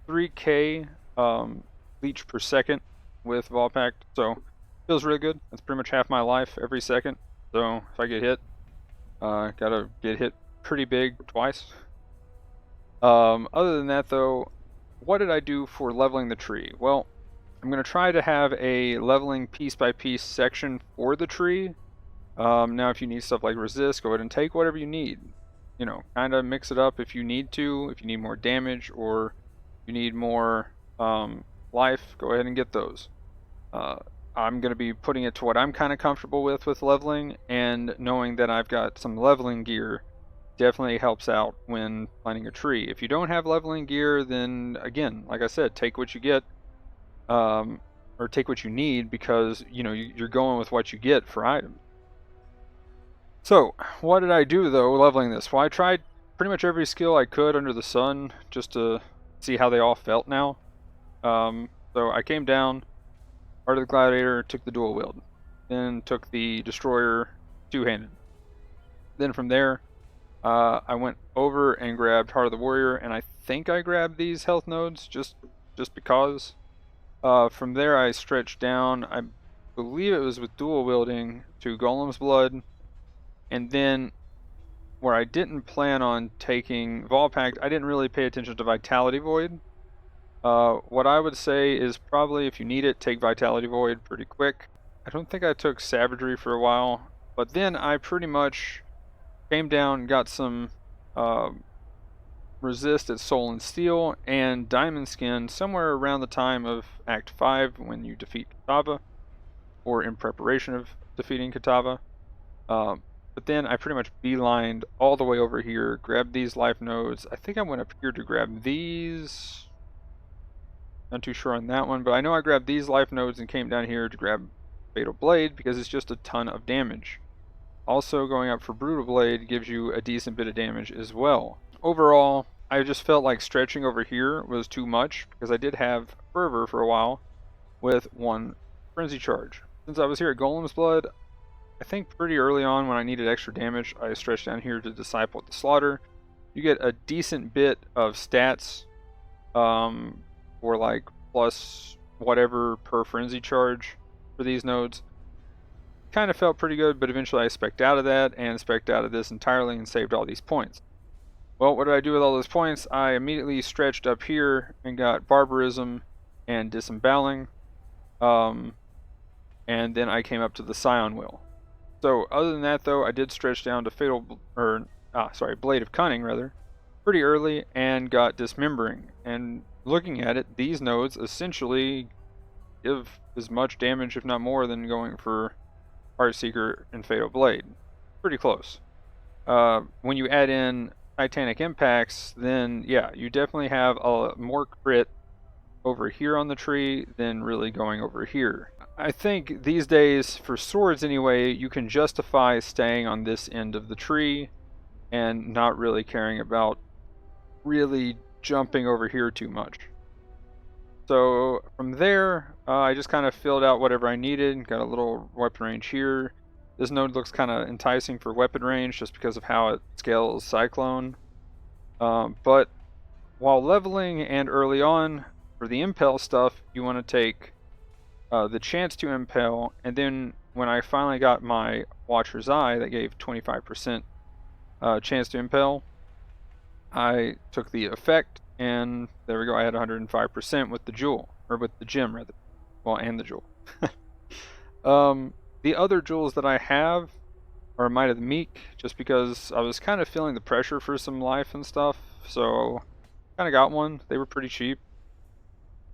3k leech per second with Ball Pact, so feels really good. That's pretty much half my life every second. So if I get hit, gotta get hit pretty big twice. Other than that though, what did I do for leveling the tree? Well, I'm going to try to have a leveling piece by piece section for the tree. Now if you need stuff like resist, go ahead and take whatever you need. You know, kind of mix it up if you need to. If you need more damage or you need more life, go ahead and get those. I'm going to be putting it to what I'm kind of comfortable with leveling, and knowing that I've got some leveling gear definitely helps out when planting a tree. If you don't have leveling gear, then again, like I said, take what you get, or take what you need, because you know you're going with what you get for items. So what did I do though leveling this? Well, I tried pretty much every skill I could under the sun just to see how they all felt now. So I came down, Heart of the Gladiator, took the dual wield, then took the Destroyer two-handed. Then from there, I went over and grabbed Heart of the Warrior, and I think I grabbed these health nodes just because. From there I stretched down, I believe it was with dual wielding, to Golem's Blood, and then where I didn't plan on taking Vol Pact, I didn't really pay attention to Vitality Void. What I would say is probably if you need it, take Vitality Void pretty quick. I don't think I took Savagery for a while, but then I pretty much came down, got some resist at Soul and Steel and Diamond Skin somewhere around the time of Act 5 when you defeat Kitava, or in preparation of defeating Kitava. But then I pretty much beelined all the way over here, grabbed these life nodes. I think I went up here to grab these. Not too sure on that one, but I know I grabbed these life nodes and came down here to grab Fatal Blade because it's just a ton of damage. Also, going up for Brutal Blade gives you a decent bit of damage as well. Overall, I just felt like stretching over here was too much because I did have Fervor for a while with one Frenzy Charge. Since I was here at Golem's Blood, I think pretty early on when I needed extra damage, I stretched down here to Disciple at the Slaughter. you get a decent bit of stats for like plus whatever per frenzy charge for these nodes. Kind of felt pretty good, but eventually I spec'd out of that and spec'd out of this entirely and saved all these points. Well, what did I do with all those points? I immediately stretched up here and got Barbarism and Disemboweling, and then I came up to the Scion Will. So other than that, though, I did stretch down to Blade of Cunning rather, pretty early, and got Dismembering. And looking at it, these nodes essentially give as much damage, if not more, than going for Heartseeker and Fatal Blade. Pretty close. When you add in Titanic Impacts, then yeah, you definitely have a more crit over here on the tree than really going over here. I think these days, for swords anyway, you can justify staying on this end of the tree and not really caring about really jumping over here too much. So from there, I just kind of filled out whatever I needed, got a little weapon range here. This node looks kind of enticing for weapon range just because of how it scales Cyclone. But while leveling and early on, for the impel stuff, you want to take the chance to impel, and then when I finally got my Watcher's Eye that gave 25% chance to impel, I took the effect, and there we go, I had 105% with the jewel, or with the gem rather. Well, and the jewel. The other jewels that I have are Might of the Meek, just because I was kind of feeling the pressure for some life and stuff, so kind of got one. They were pretty cheap.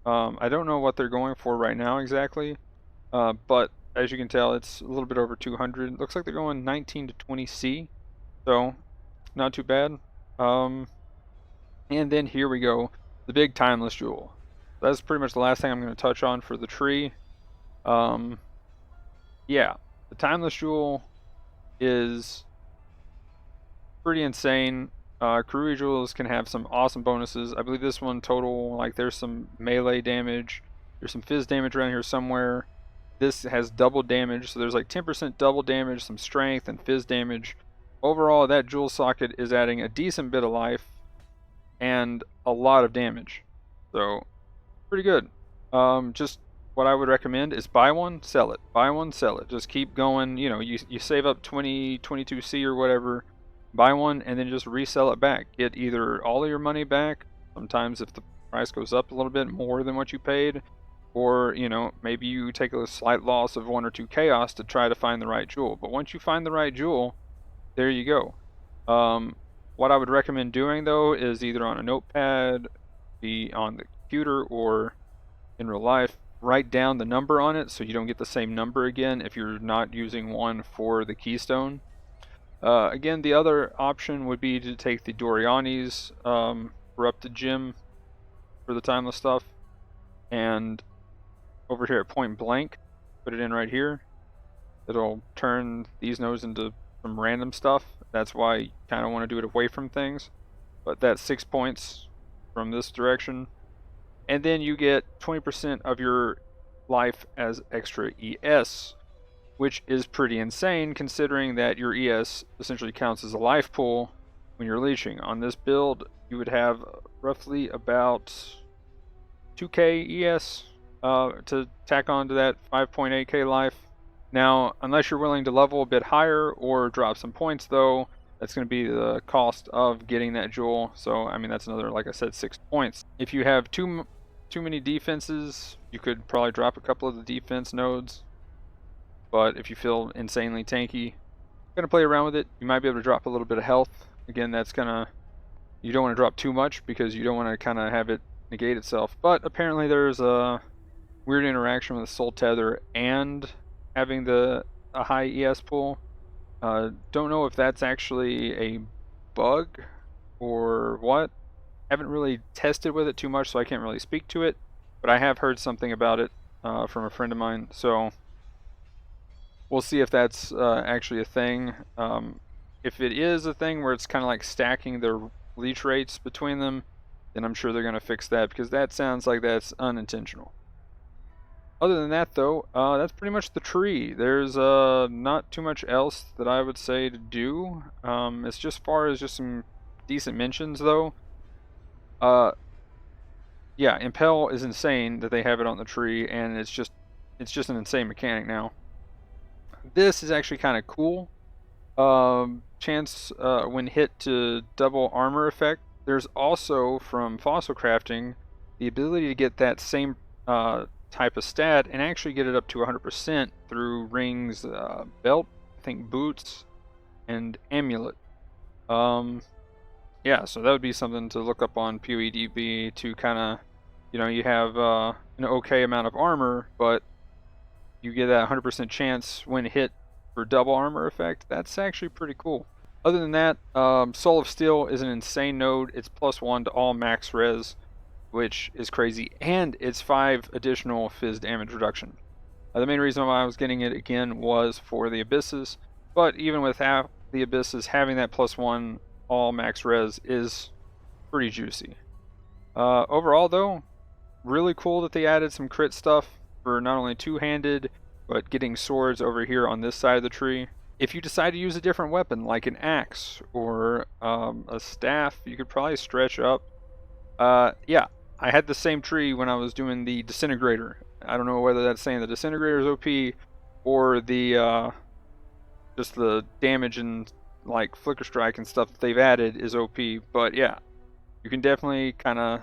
I don't know what they're going for right now exactly, but as you can tell, it's a little bit over 200. It looks like they're going 19 to 20C, so not too bad. And then here we go, the big timeless jewel. That's pretty much the last thing I'm going to touch on for the tree. Yeah, the timeless jewel is pretty insane. Karui jewels can have some awesome bonuses. I believe this one total, like there's some melee damage, there's some fizz damage around here somewhere. This has double damage, so there's like 10% double damage, some strength, and fizz damage. Overall, that jewel socket is adding a decent bit of life and a lot of damage. So, pretty good. Just what I would recommend is buy one, sell it. Buy one, sell it. Just keep going. You know, you save up 20, 22C or whatever. Buy one and then just resell it back. Get either all of your money back, sometimes if the price goes up a little bit more than what you paid, or, you know, maybe you take a slight loss of 1 or 2 chaos to try to find the right jewel. But once you find the right jewel, there you go. What I would recommend doing, though, is either on a notepad, be on the computer, or in real life, write down the number on it so you don't get the same number again if you're not using one for the keystone. Again, the other option would be to take the Doriani's Corrupted Gem for the timeless stuff, and over here at point blank, put it in right here. It'll turn these nodes into some random stuff. That's why you kind of want to do it away from things. But that's 6 points from this direction. And then you get 20% of your life as extra ES, which is pretty insane considering that your ES essentially counts as a life pool when you're leeching. On this build, you would have roughly about 2k ES to tack on to that 5.8k life. Now, unless you're willing to level a bit higher or drop some points, though, that's going to be the cost of getting that jewel. So, I mean, that's another, like I said, 6 points. If you have too many defenses, you could probably drop a couple of the defense nodes. But if you feel insanely tanky, gonna play around with it. You might be able to drop a little bit of health. Again, that's gonna, you don't want to drop too much because you don't want to kind of have it negate itself. But apparently there's a weird interaction with the soul tether and having a high ES pool. Don't know if that's actually a bug or what. Haven't really tested with it too much, so I can't really speak to it. But I have heard something about it from a friend of mine. So we'll see if that's actually a thing. If it is a thing where it's kind of like stacking their leech rates between them, then I'm sure they're going to fix that, because that sounds like that's unintentional. Other than that, though, that's pretty much the tree. There's not too much else that I would say to do. It's just far as just some decent mentions though. Yeah, Impel is insane that they have it on the tree, and it's just an insane mechanic now. This is actually kind of cool. Chance when hit to double armor effect. There's also from fossil crafting the ability to get that same type of stat and actually get it up to 100% through rings, belt, I think boots, and amulet. Yeah, so that would be something to look up on PoEDB to kind of, you have an okay amount of armor, but you get that 100% chance when hit for double armor effect. That's actually pretty cool. Other than that, Soul of Steel is an insane node. It's +1 to all max res, which is crazy, and it's 5 additional fizz damage reduction. The main reason why I was getting it again was for the abysses, but even with the abysses, having that +1 all max res is pretty juicy. Overall though, really cool that they added some crit stuff for not only two-handed, but getting swords over here on this side of the tree. If you decide to use a different weapon, like an axe or a staff, you could probably stretch up. Yeah, I had the same tree when I was doing the disintegrator. I don't know whether that's saying the disintegrator is OP or the just the damage and like flicker strike and stuff that they've added is OP. But yeah, you can definitely kind of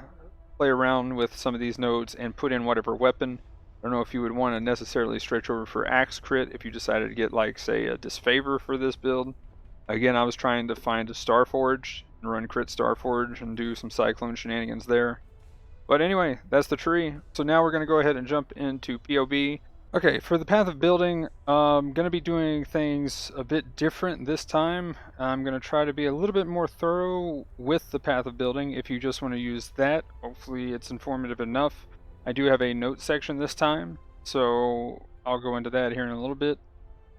play around with some of these nodes and put in whatever weapon. I don't know if you would want to necessarily stretch over for axe crit if you decided to get, like, say, a disfavor for this build. Again, I was trying to find a Starforge and run crit Starforge and do some Cyclone shenanigans there. But anyway, that's the tree. So now we're going to go ahead and jump into POB. Okay, for the path of building, I'm going to be doing things a bit different this time. I'm going to try to be a little bit more thorough with the path of building if you just want to use that. Hopefully it's informative enough. I do have a note section this time, so I'll go into that here in a little bit.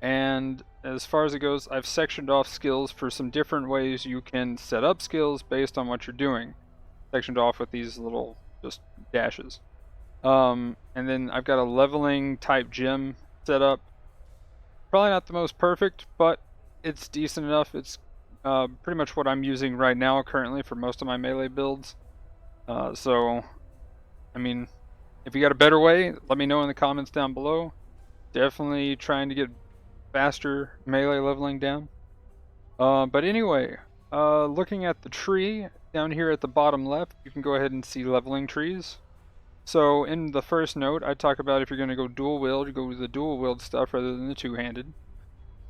And as far as it goes, I've sectioned off skills for some different ways you can set up skills based on what you're doing. Sectioned off with these little just dashes. And then I've got a leveling type gem set up. Probably not the most perfect, but it's decent enough. It's pretty much what I'm using right now currently for most of my melee builds. So, I mean, if you got a better way, let me know in the comments down below. Definitely trying to get faster melee leveling down. But anyway, looking at the tree down here at the bottom left, you can go ahead and see leveling trees. So in the first note, I talk about if you're going to go dual wield, you go with the dual wield stuff rather than the two-handed.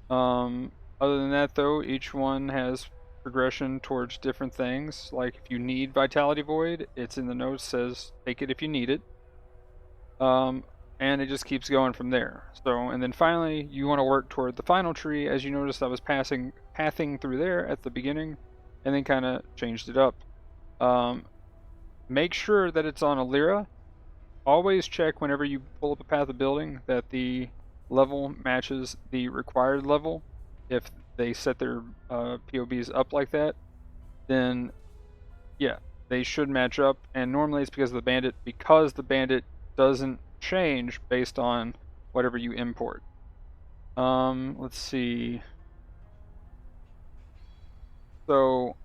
Other than that though, each one has progression towards different things. Like if you need Vitality Void, it's in the notes, says take it if you need it. And it just keeps going from there. So, and then finally, you want to work toward the final tree. As you noticed, I was pathing through there at the beginning, and then kind of changed it up. Make sure that it's on a Lyra. Always check whenever you pull up a path of building that the level matches the required level. If they set their POBs up like that, then yeah, they should match up. And normally it's because of the bandit doesn't change based on whatever you import. Let's see. So,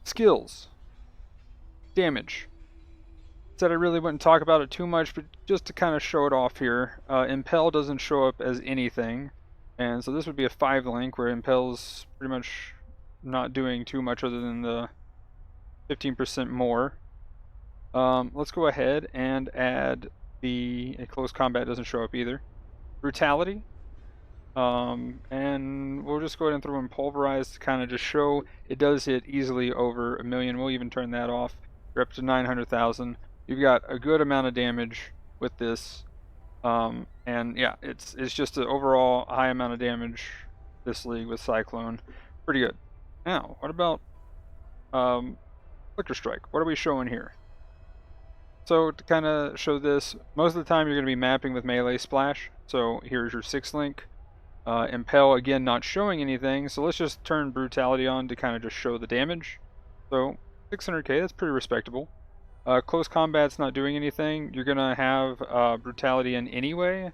skills. Damage. Said I really wouldn't talk about it too much, but just to kind of show it off here. Impel doesn't show up as anything, and so this would be a 5 link where Impel's pretty much not doing too much other than the 15% more. Let's go ahead and add a close combat doesn't show up either. Brutality. And we'll just go ahead and throw in pulverize to kind of just show it does hit easily over 1 million. We'll even turn that off. You're up to 900,000. You've got a good amount of damage with this. And yeah, it's just an overall high amount of damage this league with Cyclone. Pretty good. Now, what about Flicker Strike? What are we showing here? So to kind of show this, most of the time you're going to be mapping with melee splash. So here's your 6 link. Impel, again, not showing anything. So let's just turn Brutality on to kind of just show the damage. So 600k, that's pretty respectable. Close combat's not doing anything. You're going to have Brutality in anyway.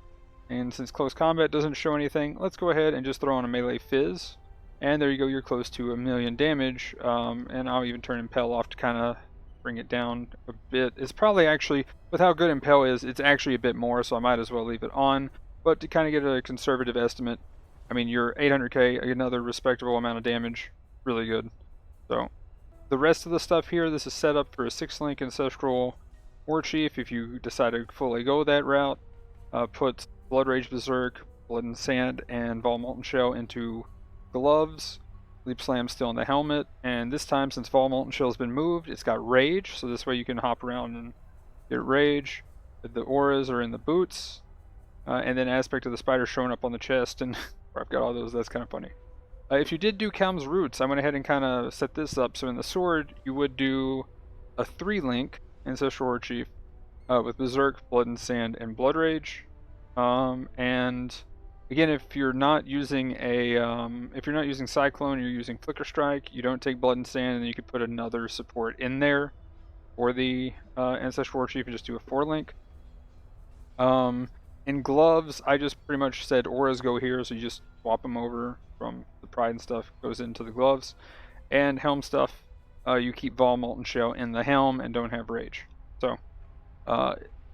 And since Close Combat doesn't show anything, let's go ahead and just throw on a melee fizz. And there you go, you're close to 1,000,000 damage, and I'll even turn Impel off to kind of bring it down a bit. It's probably actually, with how good Impel is, it's actually a bit more, so I might as well leave it on. But to kind of get a conservative estimate, I mean, you're 800k, another respectable amount of damage, really good. So the rest of the stuff here, this is set up for a 6-link Ancestral War Chief if you decide to fully go that route. Put Blood Rage Berserk, Blood and Sand, and Vol Molten Shell into gloves. Leap Slam still in the helmet, and this time, since Vol Molten Shell has been moved, it's got Rage, so this way you can hop around and get Rage. The auras are in the boots, and then Aspect of the Spider showing up on the chest, and I've got all those, that's kind of funny. If you did do Kelm's Roots, I went ahead and kind of set this up, so in the sword, you would do a 3-link Ancestral War Chief with Berserk, Blood and Sand, and Blood Rage. And again, if you're not using Cyclone, you're using Flicker Strike, you don't take Blood and Sand, and then you could put another support in there for the Ancestral War Chief and just do a 4-link. In gloves, I just pretty much said auras go here, so you just swap them over from the Pride and stuff, goes into the gloves. And Helm stuff, you keep Vol Molten Shell in the Helm and don't have Rage. So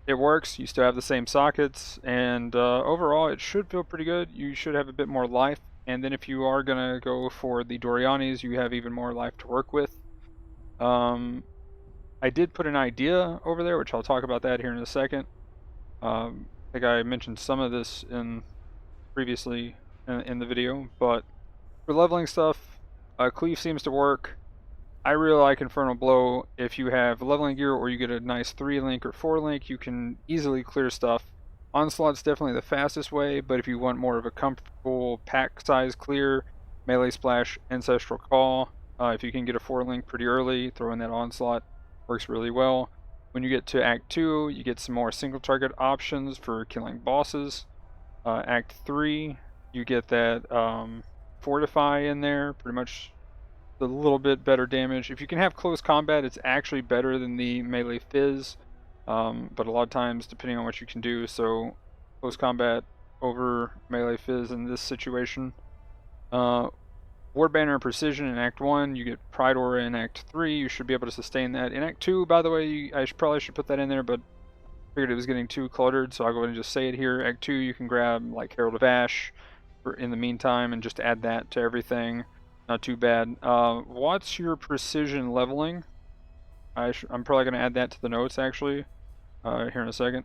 it works, you still have the same sockets, and overall it should feel pretty good. You should have a bit more life, and then if you are going to go for the Dorianis, you have even more life to work with. I did put an idea over there, which I'll talk about that here in a second. I think I mentioned some of this previously in the video, but for leveling stuff, Cleave seems to work. I really like Infernal Blow. If you have leveling gear or you get a nice 3-link or 4-link, you can easily clear stuff. Onslaught's definitely the fastest way, but if you want more of a comfortable pack size clear, Melee Splash, Ancestral Call. If you can get a 4-link pretty early, throw in that Onslaught, works really well. When you get to Act 2, you get some more single target options for killing bosses. Act 3, you get that Fortify in there, pretty much a little bit better damage. If you can have close combat, it's actually better than the Melee Fizz, but a lot of times, depending on what you can do, so close combat over Melee Fizz in this situation. War Banner Precision in Act 1, you get Pride Aura in Act 3, you should be able to sustain that. In Act 2, by the way, I probably should put that in there, but figured it was getting too cluttered, so I'll go ahead and just say it here. Act 2, you can grab like Herald of Ash in the meantime and just add that to everything. Not too bad. What's your precision leveling? I'm probably going to add that to the notes actually here in a second.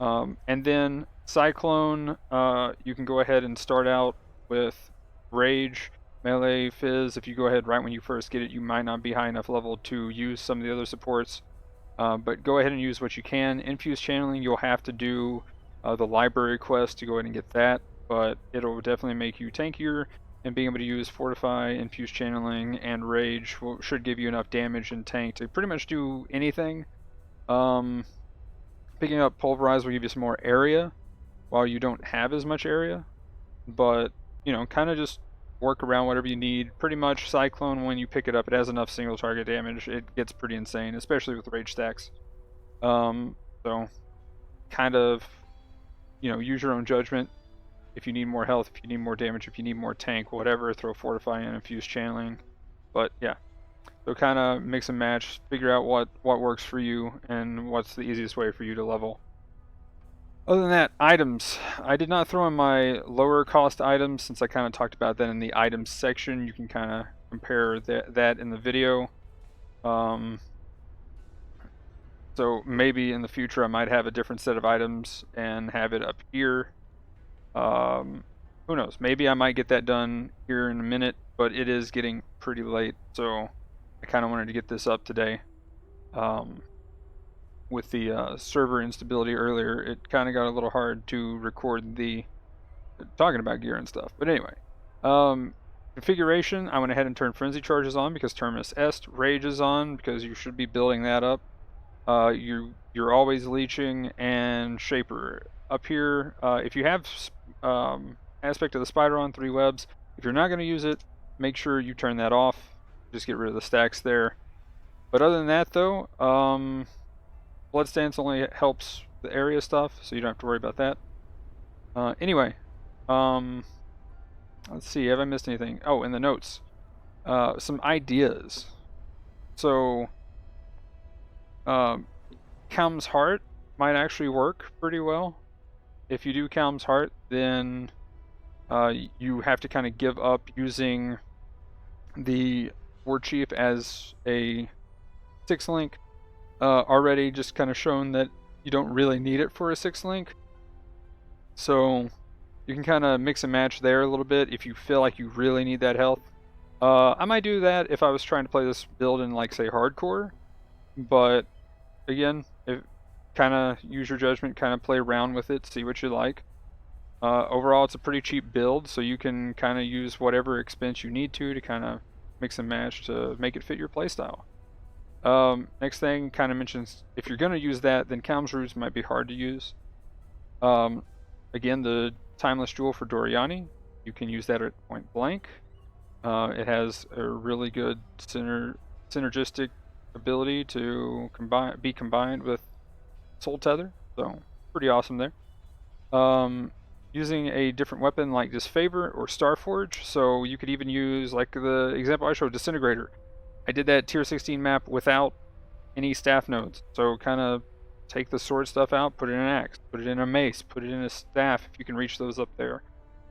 And then Cyclone, you can go ahead and start out with Rage, Melee, Fizz. If you go ahead right when you first get it, you might not be high enough level to use some of the other supports. But go ahead and use what you can. Infused Channeling, you'll have to do the library quest to go ahead and get that, but it'll definitely make you tankier, and being able to use Fortify, Infused Channeling, and Rage should give you enough damage and tank to pretty much do anything. Picking up Pulverize will give you some more area, while you don't have as much area, but, you know, kind of just work around whatever you need. Pretty much Cyclone, when you pick it up, it has enough single target damage. It gets pretty insane, especially with Rage stacks. So kind of, you know, use your own judgment. If you need more health, if you need more damage, if you need more tank, whatever, throw Fortify in, Infuse Channeling. But yeah, so kind of mix and match, figure out what works for you and what's the easiest way for you to level. Other than that, items. I did not throw in my lower cost items since I kind of talked about that in the items section. You can kind of compare that in the video. So maybe in the future I might have a different set of items and have it up here. Who knows? Maybe I might get that done here in a minute, but it is getting pretty late, so I kind of wanted to get this up today. With the server instability earlier, it kind of got a little hard to record the talking about gear and stuff. But anyway, configuration, I went ahead and turned Frenzy Charges on because Terminus Est. Rage is on because you should be building that up. You're always leeching, and Shaper. Up here, if you have Aspect of the Spider on, 3 webs, if you're not going to use it, make sure you turn that off. Just get rid of the stacks there. But other than that, though, Blood Stance only helps the area stuff, so you don't have to worry about that. Anyway, Let's see, have I missed anything? Oh, in the notes, some ideas. So, Calm's Heart might actually work pretty well. If you do Calm's Heart, then you have to kind of give up using the War Chief as a 6-link. Already just kind of shown that you don't really need it for a 6-link. So you can kind of mix and match there a little bit if you feel like you really need that health. I might do that if I was trying to play this build in, like, say, hardcore. But again, if kind of use your judgment, kind of play around with it, see what you like. Overall, it's a pretty cheap build, so you can kind of use whatever expense you need to kind of mix and match to make it fit your playstyle. Next thing kind of mentions, if you're going to use that, then Calm's Roots might be hard to use. Again, the Timeless Jewel for Doriani, you can use that at point blank. It has a really good synergistic ability to be combined with Soul Tether, so pretty awesome there. Using a different weapon like Disfavor or Starforge, so you could even use, like the example I showed, Disintegrator. I did that tier 16 map without any staff nodes, so kind of take the sword stuff out, put it in an axe, put it in a mace, put it in a staff if you can reach those up there.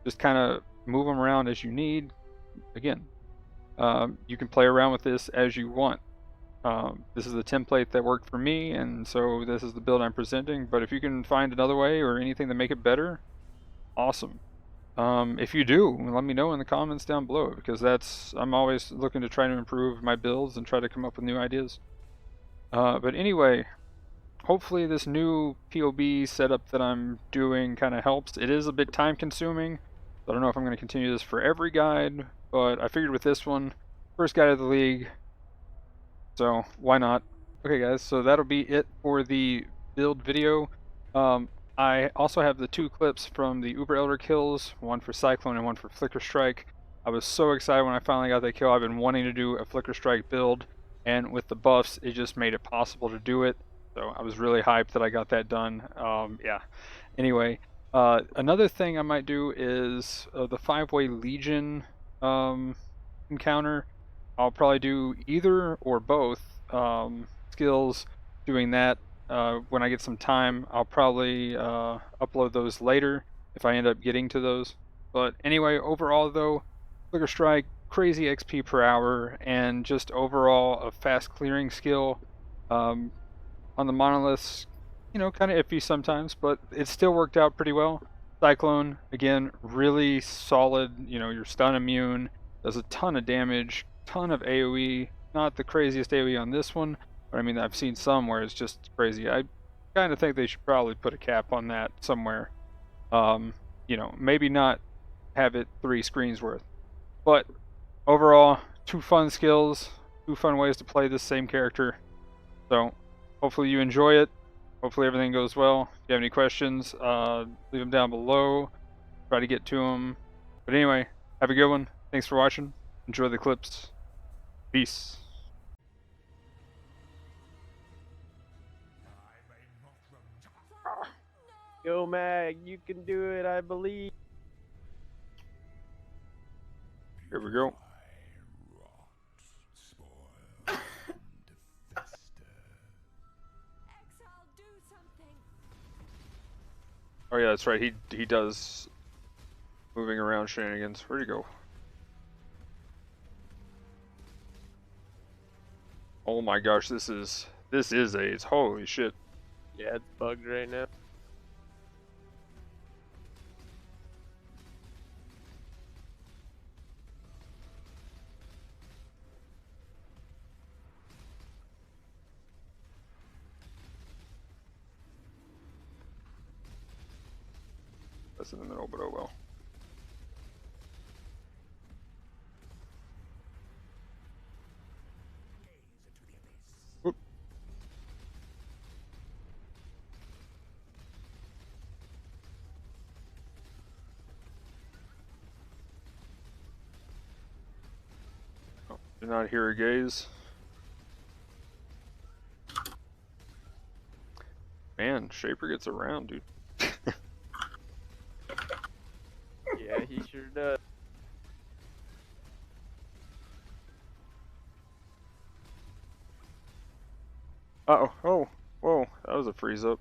Just kind of move them around as you need. Again, you can play around with this as you want. This is the template that worked for me, and so this is the build I'm presenting. But if you can find another way or anything to make it better, awesome. If you do, let me know in the comments down below, because I'm always looking to try to improve my builds and try to come up with new ideas. But anyway, hopefully this new POB setup that I'm doing kind of helps. It is a bit time consuming. I don't know if I'm going to continue this for every guide, but I figured with this one, first guide of the league, so why not? Okay guys, so that'll be it for the build video. I also have the 2 clips from the Uber Elder kills, one for Cyclone and one for Flicker Strike. I was so excited when I finally got that kill. I've been wanting to do a Flicker Strike build, and with the buffs, it just made it possible to do it. So I was really hyped that I got that done. Yeah. Anyway, another thing I might do is the 5-way Legion encounter. I'll probably do either or both skills doing that. When I get some time, I'll probably upload those later if I end up getting to those. But anyway, overall though, Flicker Strike, crazy XP per hour, and just overall a fast clearing skill. On the monoliths, you know, kind of iffy sometimes, but it still worked out pretty well. Cyclone, again, really solid. You know, you're stun immune, does a ton of damage, ton of AoE. Not the craziest AoE on this one, but I mean, I've seen some where it's just crazy. I kind of think they should probably put a cap on that somewhere. You know, maybe not have it 3 screens worth. But overall, 2 fun skills, 2 fun ways to play this same character. So hopefully you enjoy it. Hopefully everything goes well. If you have any questions, leave them down below. Try to get to them. But anyway, have a good one. Thanks for watching. Enjoy the clips. Peace. Go Mag, you can do it, I believe. Here we go. Oh yeah, that's right. He does moving around shenanigans. Where'd he go? Oh my gosh, this is AIDS. Holy shit. Yeah, it's bugged right now. That's in the middle, but oh well. Oop. Oh, do not hear a gaze. Man, Shaper gets around, dude. Yeah, he sure does. Uh-oh. Oh. Whoa. That was a freeze up.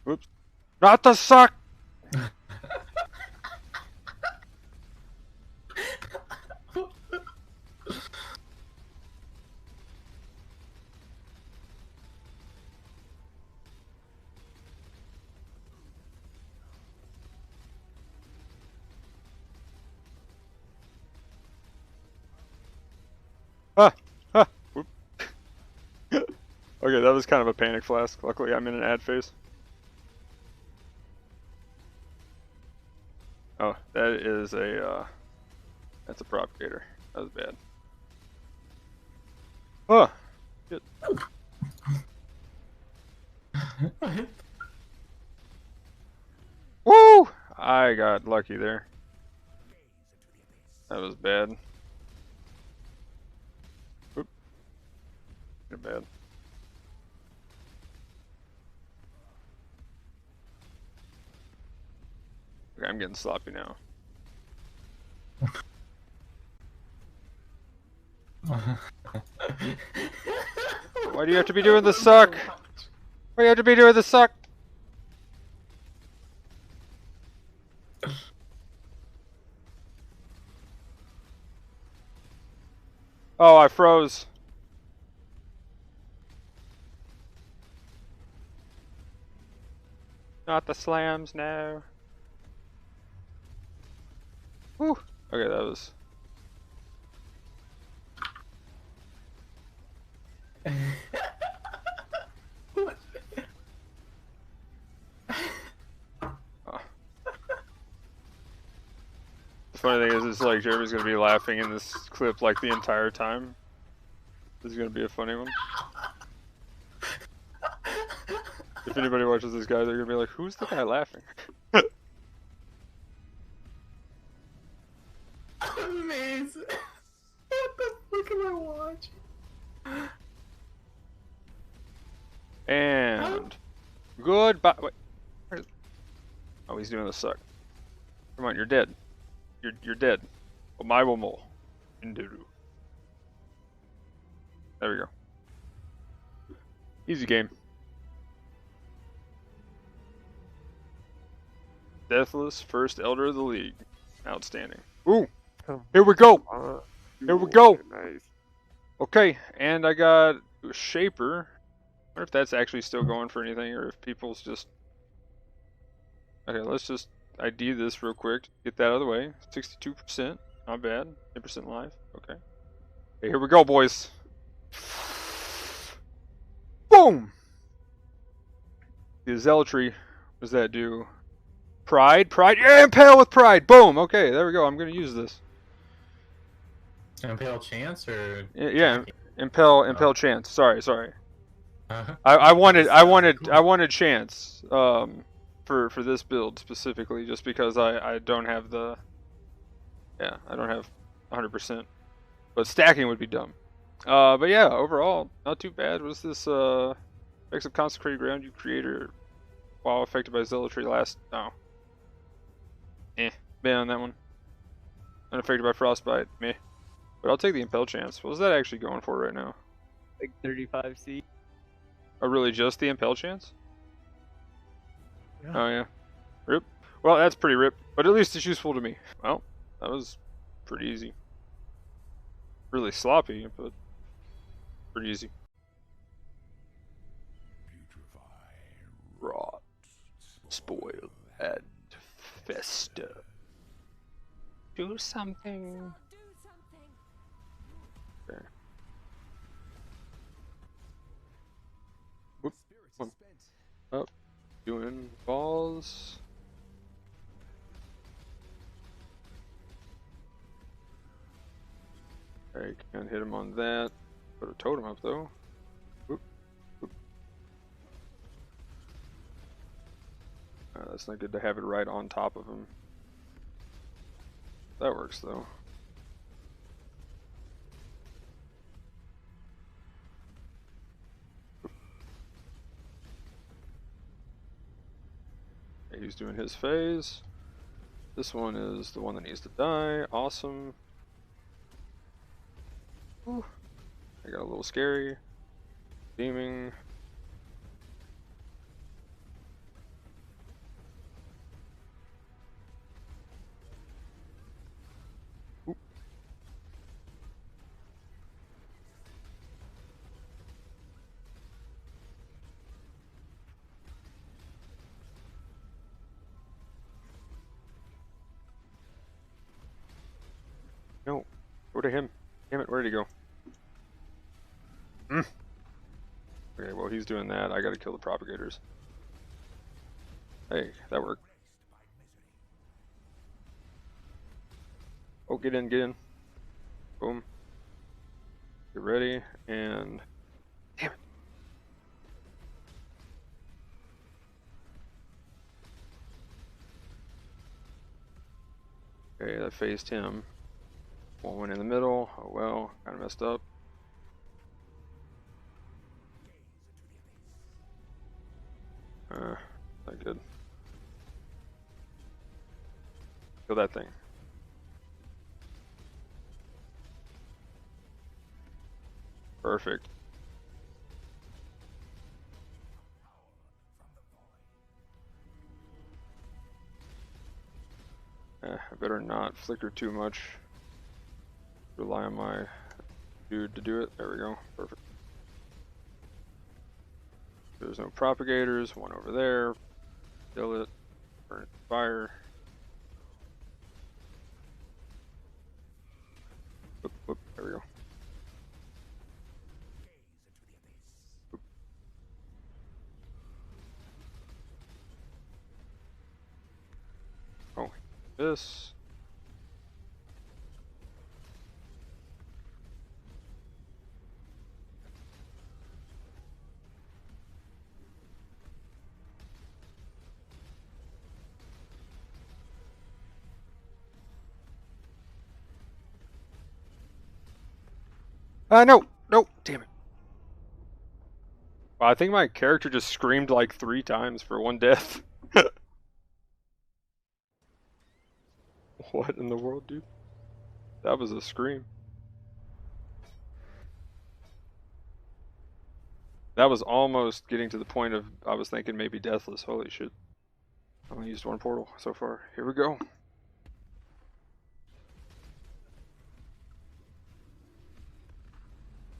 Whoops. Not the suck! Ah! Ah! Whoop. Okay, that was kind of a panic flask. Luckily, I'm in an ad phase. Oh, that is a, that's a propagator. That was bad. Oh! Shit. Woo! I got lucky there. That was bad. Oop. Bad. Okay, I'm getting sloppy now. Why do you have to be doing the suck? Why do you have to be doing the suck? Oh, I froze. Not the slams, no. Whew. Okay, that was... Oh. The funny thing is like Jeremy's gonna be laughing in this clip like the entire time. This is gonna be a funny one. If anybody watches this guy, they're gonna be like, who's the guy laughing? Amazing. What the fuck am I watching? And goodbye. Wait. Oh, he's doing the suck. Come on, you're dead. You're dead. Omae wo mo. Induru. There we go. Easy game. Deathless, first Elder of the League. Outstanding. Ooh! Here we go! Here we go! Nice. Okay, and I got a Shaper. I wonder if that's actually still going for anything, or if people's just... Okay, let's just ID this real quick. Get that out of the way. 62%. Not bad. 10% live. Okay. Okay, here we go, boys. Boom! The Zealotry. What does that do? Pride? Pride? Yeah, impale with pride! Boom! Okay, there we go. I'm going to use this. Impale chance or Yeah, impale chance. Sorry. Uh-huh. I wanted chance for this build specifically, just because I don't have the I don't have 100%, but stacking would be dumb. But yeah, overall not too bad. Was this effects of consecrated ground you created while affected by zealotry last? Oh, meh on that one. Unaffected by frostbite, meh. But I'll take the impel chance. What was that actually going for right now? Like 35C. Oh, really? Just the impel chance? Yeah. Oh yeah. Rip. Well, that's pretty rip, but at least it's useful to me. Well, that was pretty easy. Really sloppy, but pretty easy. Rot, spoil, and fester. Do something. Okay. Whoop. Up. Doing balls. Okay, can't hit him on that. Put a totem up though. Whoop. Whoop. That's not good to have it right on top of him. That works though. Okay, he's doing his phase. This one is the one that needs to die. Awesome. Whew. I got a little scary. Beaming. Oop. No. Go to him. Damn it, where'd he go? Okay, well he's doing that. I gotta kill the propagators. Hey, that worked. Oh, get in, get in. Boom. Get ready, and... Damn it. Okay, that phased him. One went in the middle. Oh well, kinda messed up. Not good. Kill that thing. Perfect. I better not flicker too much. Rely on my dude to do it. There we go. Perfect. There's no propagators. One over there. Kill it. Burn it. Fire. Whoop, whoop. There we go. Whoop. Oh, this. No! No! Damn it. Wow, I think my character just screamed like 3 times for 1 death. What in the world, dude? That was a scream. That was almost getting to the point of, I was thinking maybe deathless. Holy shit. I only used 1 portal so far. Here we go.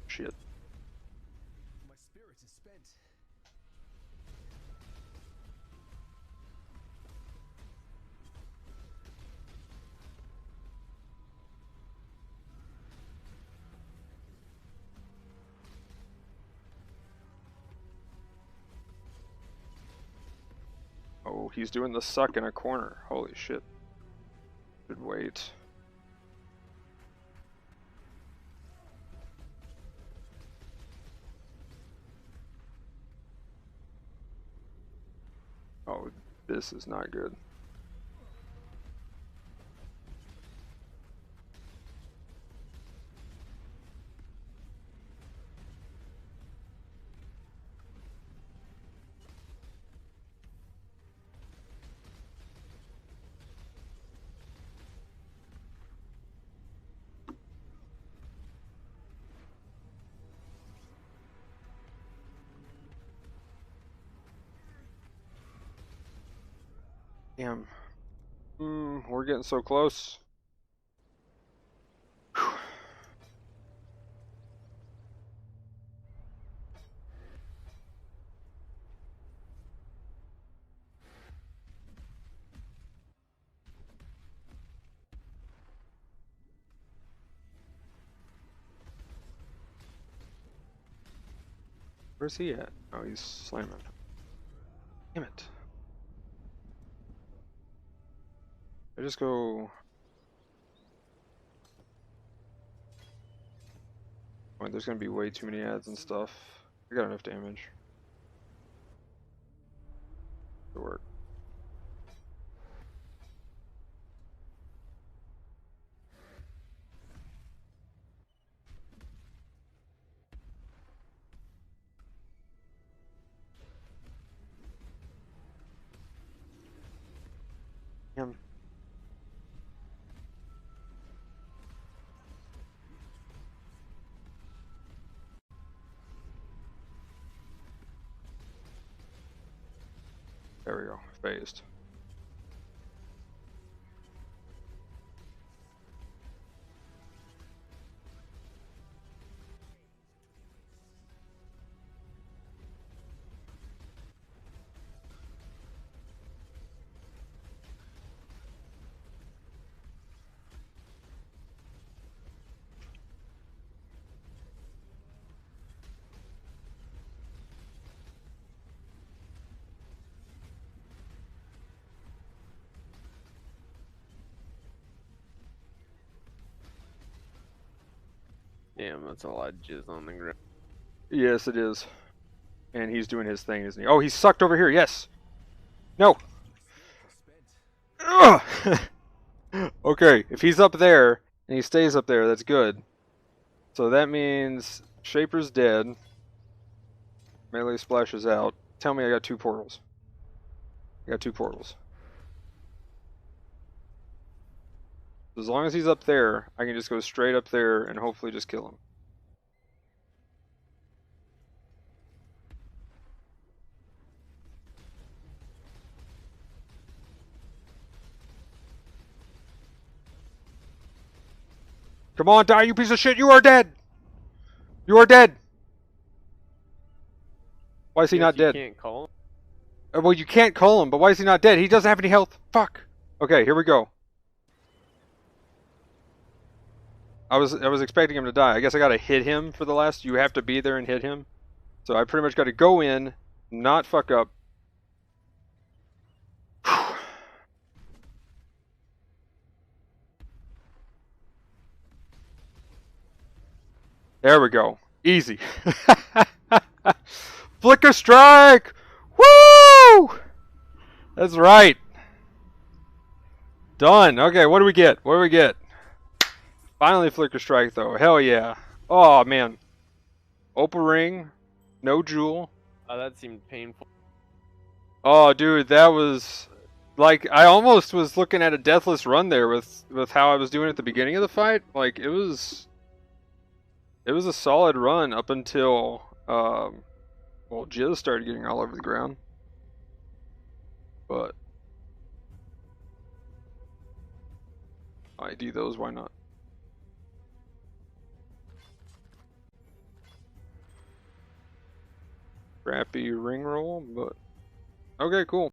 Shit. My spirit is spent. Oh, he's doing the suck in a corner. Holy shit. Should wait. Oh, this is not good. Damn. We're getting so close. Whew. Where's he at? Oh, he's slamming. Damn it. I just go... Wait, there's gonna be way too many ads and stuff. I got enough damage. To work. There we go. Phased. Damn, that's a lot of jizz on the ground. Yes, it is. And he's doing his thing, isn't he? Oh, he's sucked over here. Yes. No. Ugh! Okay, if he's up there and he stays up there, that's good. So that means Shaper's dead. Melee splashes out. Tell me I got 2 portals. I got 2 portals. As long as he's up there, I can just go straight up there and hopefully just kill him. Come on, die, you piece of shit! You are dead! You are dead! Why is he not dead? You can't call him? Well, you can't call him, but why is he not dead? He doesn't have any health. Fuck. Okay, here we go. I was expecting him to die. I guess I gotta hit him for the last. You have to be there and hit him. So I pretty much gotta go in, not fuck up. There we go. Easy. Flicker strike! Woo! That's right. Done. Okay, what do we get? What do we get? Finally flicker strike though. Hell yeah. Oh man. Opal ring. No jewel. Oh, that seemed painful. Oh dude, that was like I almost was looking at a deathless run there with how I was doing at the beginning of the fight. Like it was a solid run up until well, Jizz started getting all over the ground. But ID those, why not? Crappy ring roll, but okay, cool.